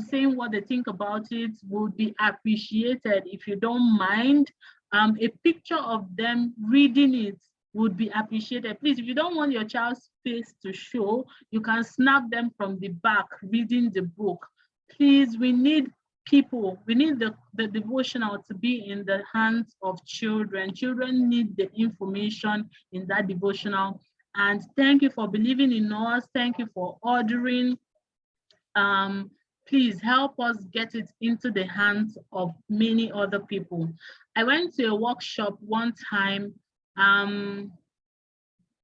saying what they think about it would be appreciated if you don't mind. A picture of them reading it would be appreciated. Please, if you don't want your child's face to show, you can snap them from the back reading the book. Please, we need people, we need the devotional to be in the hands of children. Children need the information in that devotional. And thank you for believing in us. Thank you for ordering. Please help us get it into the hands of many other people. I went to a workshop one time.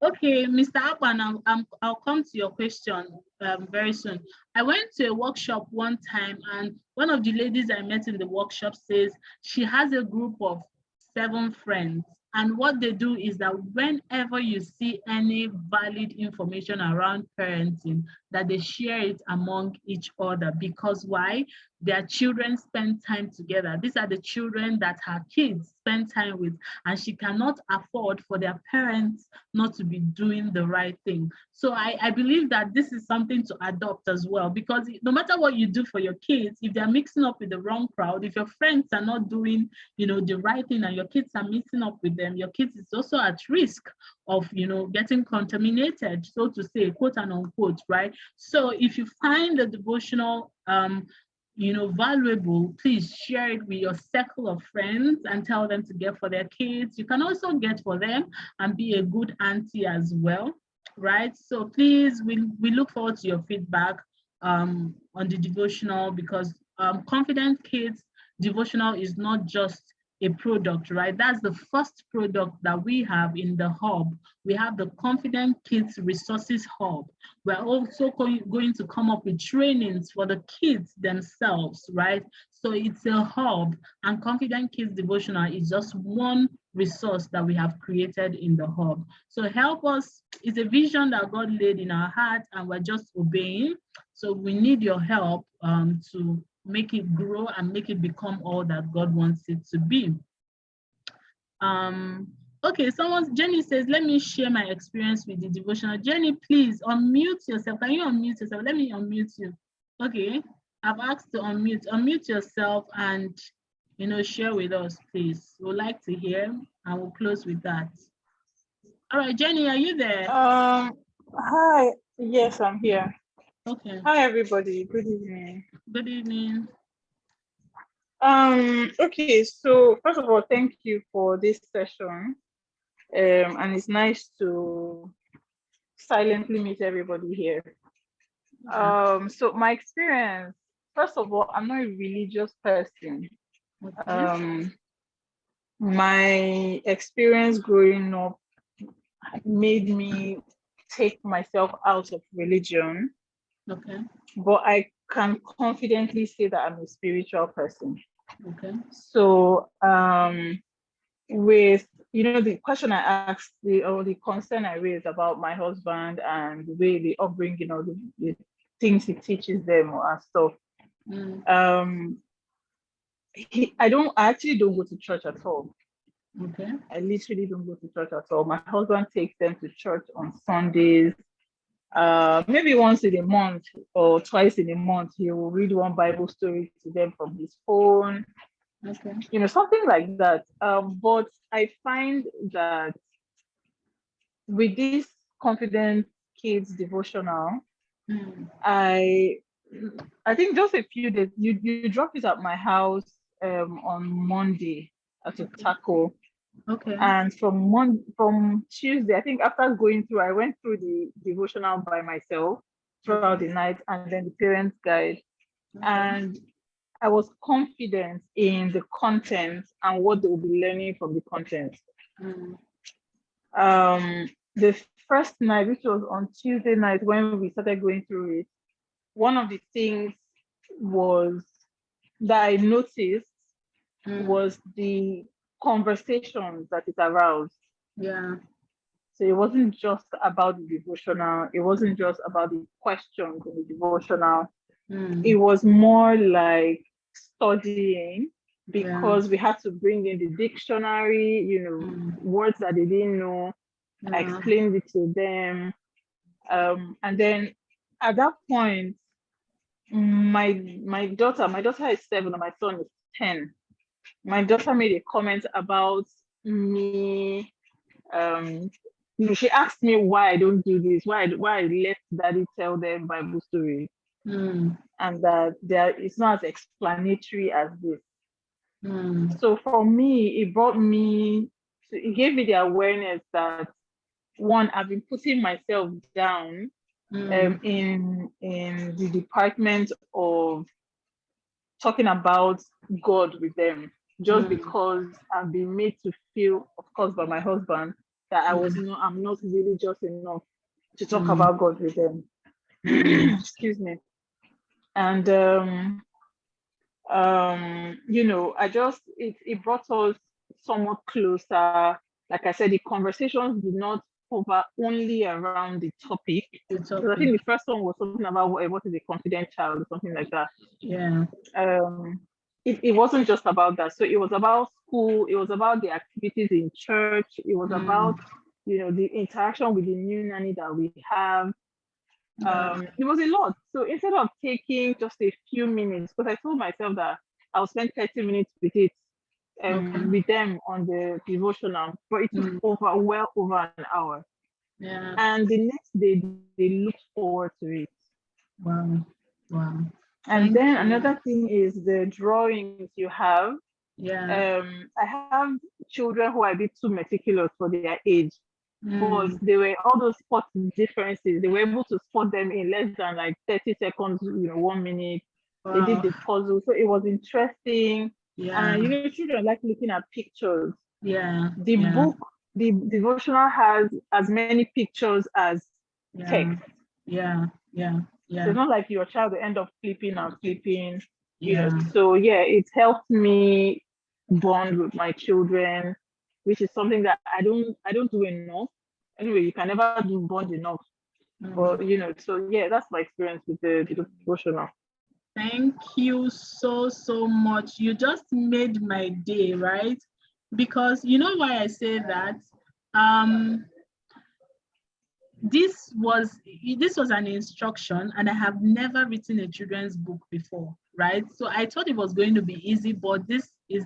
Okay, Mr. Akpan, I'll come to your question very soon. I went to a workshop one time, and one of the ladies I met in the workshop says she has a group of 7 friends. And what they do is that whenever you see any valid information around parenting, that they share it among each other. Because why? Their children spend time together. These are the children that her kids spend time with, and she cannot afford for their parents not to be doing the right thing. So I believe that this is something to adopt as well, because no matter what you do for your kids, if they're mixing up with the wrong crowd, if your friends are not doing, the right thing, and your kids are mixing up with them, your kids is also at risk of, getting contaminated, so to say, quote and unquote, right? So if you find the devotional valuable, please share it with your circle of friends and tell them to get for their kids. You can also get for them and be a good auntie as well, right? So please, we look forward to your feedback on the devotional, because Confident Kids devotional is not just a product, right? That's the first product that we have in the hub. We have the Confident Kids Resources Hub. We're also going to come up with trainings for the kids themselves, right? So it's a hub, and Confident Kids Devotional is just one resource that we have created in the hub. So help us. It's a vision that God laid in our heart, and we're just obeying. So we need your help to make it grow and make it become all that God wants it to be. Okay, Jenny says, let me share my experience with the devotional. Jenny, please unmute yourself. Can you unmute yourself? Let me unmute you. Okay, I've asked to unmute. Unmute yourself and, share with us, please. We'd like to hear, and we'll close with that. All right, Jenny, are you there? Hi. Yes, I'm here. Okay. Hi, everybody. Good evening. Good evening. Okay, so first of all, thank you for this session. And it's nice to silently meet everybody here. So my experience, first of all, I'm not a religious person. Okay. My experience growing up made me take myself out of religion. Okay. But I can confidently say that I'm a spiritual person. Okay. So with the question I asked, the concern I raised about my husband and the way the upbringing, the things he teaches them and stuff. I actually don't go to church at all. Okay. I literally don't go to church at all. My husband takes them to church on Sundays. Maybe once in a month or twice in a month, he will read one Bible story to them from his phone. Okay. Something like that. But I find that with this Confident Kids devotional, I think just a few days, you drop it at my house on Monday at a taco. Okay. And from Tuesday, I think after going through, I went through the devotional by myself throughout the night, and then the parents' guide. Okay. And I was confident in the content and what they will be learning from the content. The first night, which was on Tuesday night when we started going through it, one of the things that I noticed was the conversations that it aroused. Yeah. So it wasn't just about the devotional. It wasn't just about the questions in the devotional. It was more like studying, because we had to bring in the dictionary, words that they didn't know. I explained it to them. And then at that point, my daughter is 7 and my son is 10. My daughter made a comment about me. She asked me why I don't do this, why I let daddy tell them Bible stories, and that it's not as explanatory as this. So for me, it gave me the awareness that, one, I've been putting myself down in the department of talking about God with them, just because I've been made to feel, of course, by my husband, that I'm not religious enough to talk Mm. about God with them. Excuse me. And it brought us somewhat closer. Like I said, the conversations did not hover only around the topic. It's Because I think the first one was something about what is a confident child or something like that. Yeah. It wasn't just about that. So it was about school, it was about the activities in church, it was about the interaction with the new nanny that we have. It was a lot. So instead of taking just a few minutes, because I told myself that I'll spend 30 minutes with it with them on the devotional, but it took well over an hour. Yeah. And the next day they looked forward to it. Wow. And then another thing is the drawings you have. Yeah. I have children who are a bit too meticulous for their age, but they were all those spot differences. They were able to spot them in less than like 30 seconds, 1 minute. Wow. They did the puzzle, so it was interesting. Yeah. And children like looking at pictures. Yeah. The book, the devotional has as many pictures as text. Yeah. So it's not like your child will end up flipping and flipping. Yeah. So yeah, it helped me bond with my children, which is something that I don't do enough. Anyway, you can never do bond enough. But so yeah, that's my experience with the devotional. Thank you so much. You just made my day, right? Because you know why I say that? This was an instruction, and I have never written a children's book before, right? So I thought it was going to be easy, but this is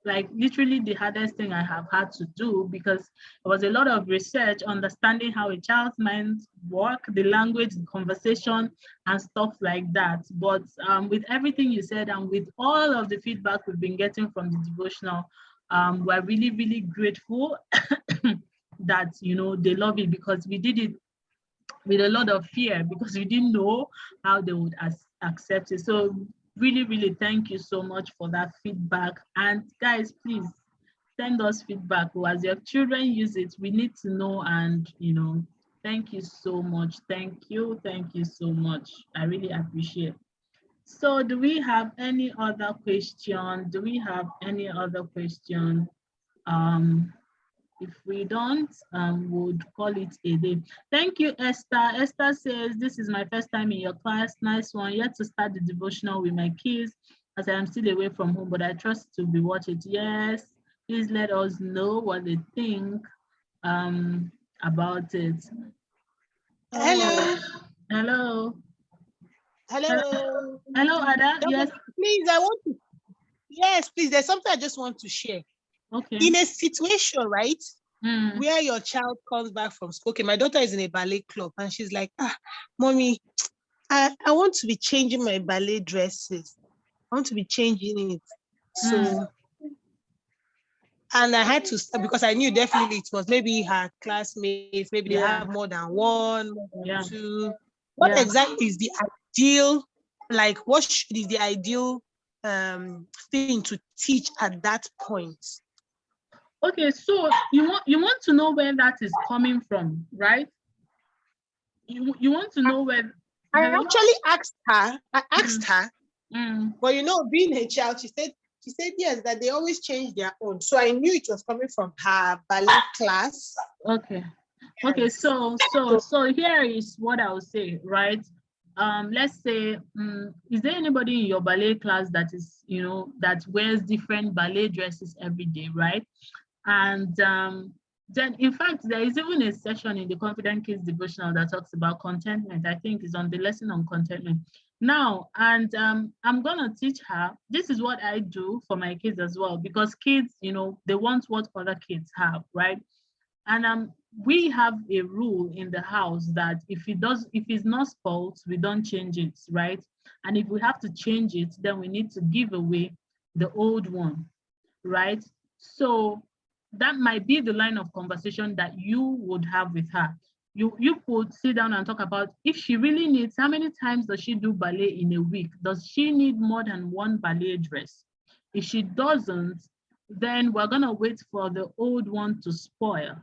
literally the hardest thing I have had to do, because it was a lot of research, understanding how a child's mind work, the language, the conversation, and stuff like that. But with everything you said and with all of the feedback we've been getting from the devotional, we're really, really grateful that they love it, because we did it with a lot of fear, because we didn't know how they would accept it. So really, really thank you so much for that feedback. And guys, please send us feedback. As your children use it, we need to know. And thank you so much. Thank you so much. I really appreciate. So do we have any other question? If we don't, would call it a day. Thank you, Esther. Esther says, this is my first time in your class. Nice one. Yet to start the devotional with my kids, as I am still away from home, but I trust to be watch it. Yes, please let us know what they think about it. Hello. Hello. Hello. Hello, Ada. Yes. Please, please, there's something I just want to share. Okay. In a situation, right, where your child comes back from school. Okay, my daughter is in a ballet club and she's like, mommy, I want to be changing my ballet dresses. I want to be changing it. So, and I had to start, because I knew definitely it was maybe her classmates, maybe they have more than one, more than two. What exactly is the ideal, what is the ideal thing to teach at that point? Okay, so you want to know where that is coming from, right? You want to know where. I actually asked her. But being a child, she said yes, that they always change their own. So I knew it was coming from her ballet class. Okay. Okay, so here is what I will say, right? Let's say, is there anybody in your ballet class that is, that wears different ballet dresses every day, right? And then, in fact, there is even a session in the Confident Kids devotional that talks about contentment. I think it's on the lesson on contentment. Now, and I'm gonna teach her. This is what I do for my kids as well, because kids, they want what other kids have, right? And we have a rule in the house that if it's not spoiled, we don't change it, right? And if we have to change it, then we need to give away the old one, right? So that might be the line of conversation that you would have with her. You could sit down and talk about, if she really needs, how many times does she do ballet in a week? Does she need more than one ballet dress? If she doesn't, then we're gonna wait for the old one to spoil.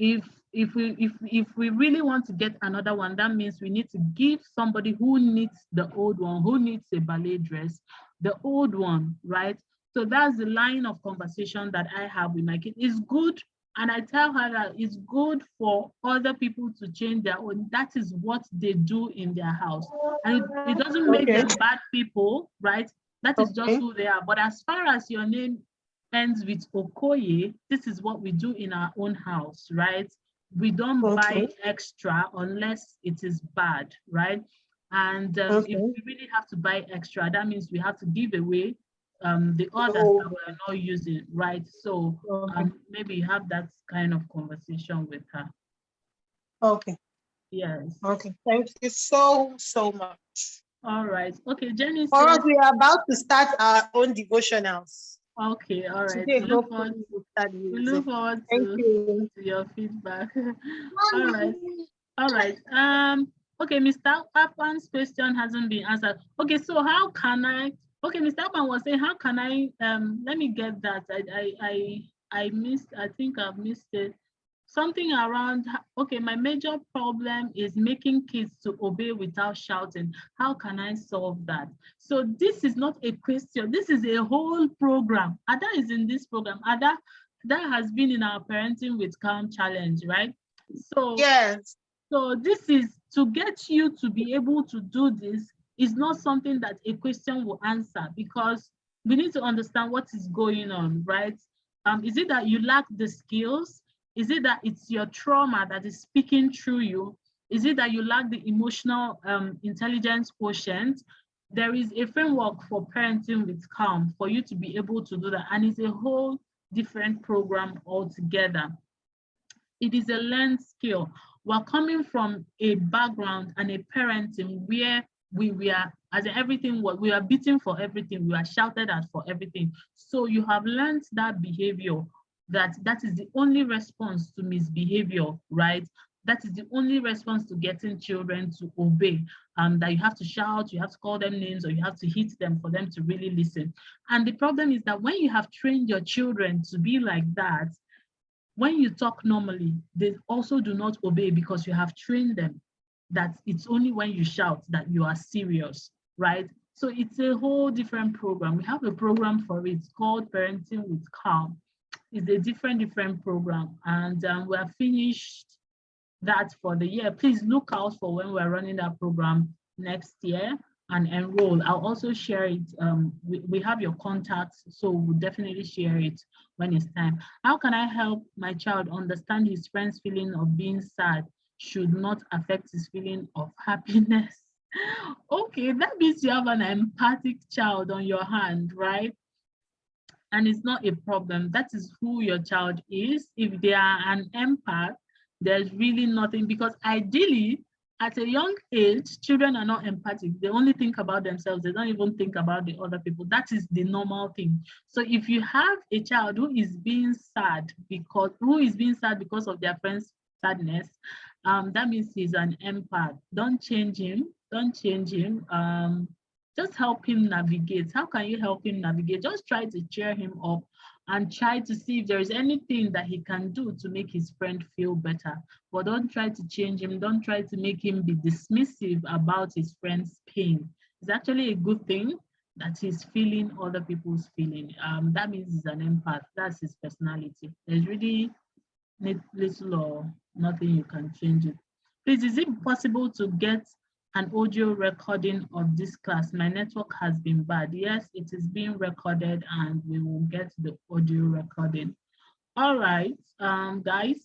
if we really want to get another one, that means we need to give somebody who needs the old one, who needs a ballet dress, the old one, right? So that's the line of conversation that I have with my kid. It's good, and I tell her that it's good for other people to change their own. That is what they do in their house, and it doesn't make them bad people, right? That is just who they are. But as far as your name ends with Okoye, this is what we do in our own house, right? We don't buy extra unless it is bad, right? And if we really have to buy extra, that means we have to give away the others that we're not using, right? So maybe have that kind of conversation with her. Okay. Yes. Okay. Thank you so much. All right. Okay, Jenny. For us, we are about to start our own devotionals. Okay, all right. Today, we look forward to your feedback. All right. Okay, Mr. Papan's question hasn't been answered. Okay, so how can I? Okay, Mr. Papan was saying, how can I? Let me get that. I missed. I think I've missed it. Something around. Okay, my major problem is making kids to obey without shouting. How can I solve that? So this is not a question. This is a whole program. Ada is in this program. Ada that has been in our Parenting with Calm challenge, right? So yes. So this is to get you to be able to do this is not something that a question will answer, because we need to understand what is going on, right? Is it that you lack the skills? Is it that it's your trauma that is speaking through you? Is it that you lack the emotional intelligence quotient? There is a framework for Parenting with Calm for you to be able to do that, and it's a whole different program altogether. It is a learned skill. We're coming from a background and a parenting where we were, as in everything, we are beaten for everything, we are shouted at for everything. So you have learned that behavior, that is the only response to misbehavior, right? That is the only response to getting children to obey. That you have to shout, you have to call them names, or you have to hit them for them to really listen. And the problem is that when you have trained your children to be like that, when you talk normally, they also do not obey, because you have trained them that it's only when you shout that you are serious, right? So it's a whole different program. We have a program for it called Parenting with Calm. It's a different program, and we have finished that for the year. Please look out for when we're running that program next year and enroll. I'll also share it. We have your contacts, so we'll definitely share it when it's time. How can I help my child understand his friend's feeling of being sad should not affect his feeling of happiness? Okay, that means you have an empathic child on your hand, right? And it's not a problem. That is who your child is. If they are an empath, there's really nothing, because ideally, at a young age, children are not empathic. They only think about themselves. They don't even think about the other people. That is the normal thing. So if you have a child who is being sad because of their friend's sadness, that means he's an empath. Don't change him. Don't change him. Just help him navigate. How can you help him navigate? Just try to cheer him up and try to see if there is anything that he can do to make his friend feel better. But don't try to change him. Don't try to make him be dismissive about his friend's pain. It's actually a good thing that he's feeling other people's feeling. That means he's an empath. That's his personality. There's really little or nothing you can change it. Please, is it possible to get an audio recording of this class? My network has been bad. Yes, it is being recorded, and we will get the audio recording. All right, guys.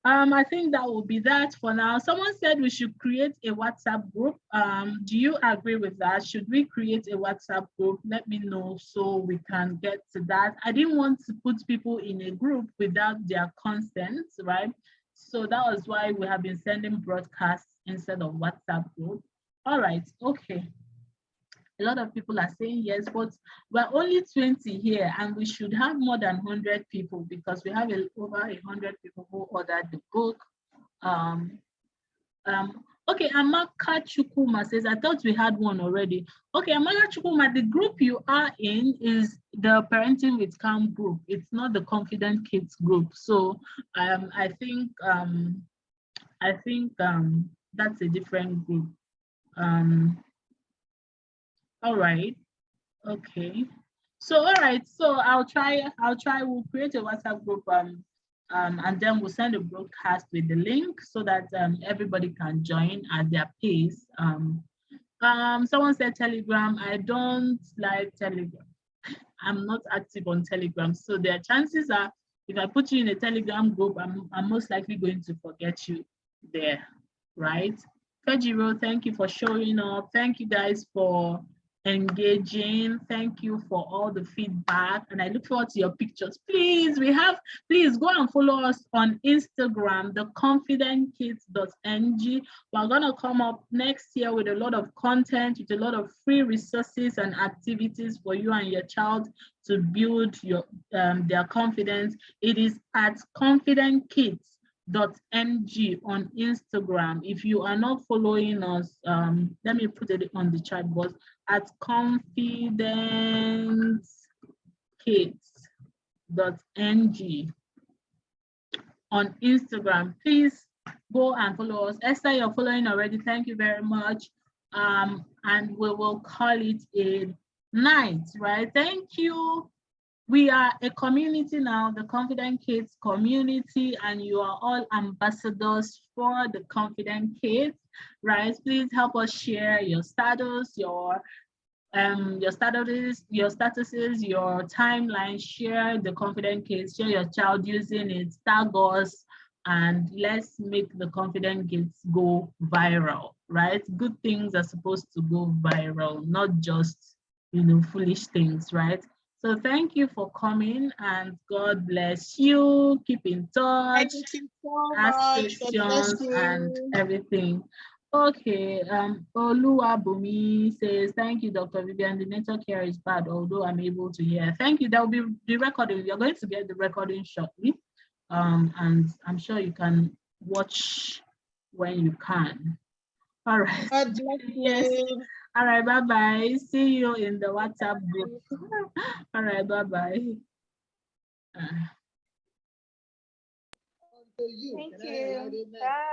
I think that will be that for now. Someone said we should create a WhatsApp group. Do you agree with that? Should we create a WhatsApp group? Let me know so we can get to that. I didn't want to put people in a group without their consent, right? So that was why we have been sending broadcasts instead of WhatsApp group. All right, okay. A lot of people are saying yes, but we're only 20 here, and we should have more than 100 people, because we have over 100 people who ordered the book. Okay, Amaka Chukuma says, I thought we had one already. Okay, Amaka Chukuma, the group you are in is the Parenting with Calm group. It's not the Confident Kids group. So I think that's a different group. All right. Okay. So all right. So I'll try. We'll create a WhatsApp group. And then we'll send a broadcast with the link so that everybody can join at their pace. Someone said Telegram. I don't like Telegram. I'm not active on Telegram. So their chances are, if I put you in a Telegram group, I'm most likely going to forget you there, right? Fejiro, thank you for showing up. Thank you guys for engaging. Thank you for all the feedback. And I look forward to your pictures. Please go and follow us on Instagram, theconfidentkids.ng. We're gonna come up next year with a lot of content, with a lot of free resources and activities for you and your child to build your their confidence. It is at confidentkids.ng on Instagram. If you are not following us, let me put it on the chat box at confidentkids.ng on Instagram. Please go and follow us. Esther, you're following already. Thank you very much. And we will call it a night, right? Thank you. We are a community now, the Confident Kids community, and you are all ambassadors for the Confident Kids, right? Please help us share your status, your statuses, your timeline. Share the Confident Kids, share your child using it, tag us, and let's make the Confident Kids go viral, right? Good things are supposed to go viral, not just, foolish things, right? So thank you for coming, and God bless you. Keep in touch. Thank you so Ask much. God bless questions and you. everything. Okay, Oluwabumi says, thank you, Dr. Vivian. The network here is bad, although I'm able to hear. Thank you. There will be the recording. You're going to get the recording shortly. And I'm sure you can watch when you can. All right. God bless Yes. you. All right, bye-bye. See you in the WhatsApp group. All right, bye-bye. Thank you. Bye.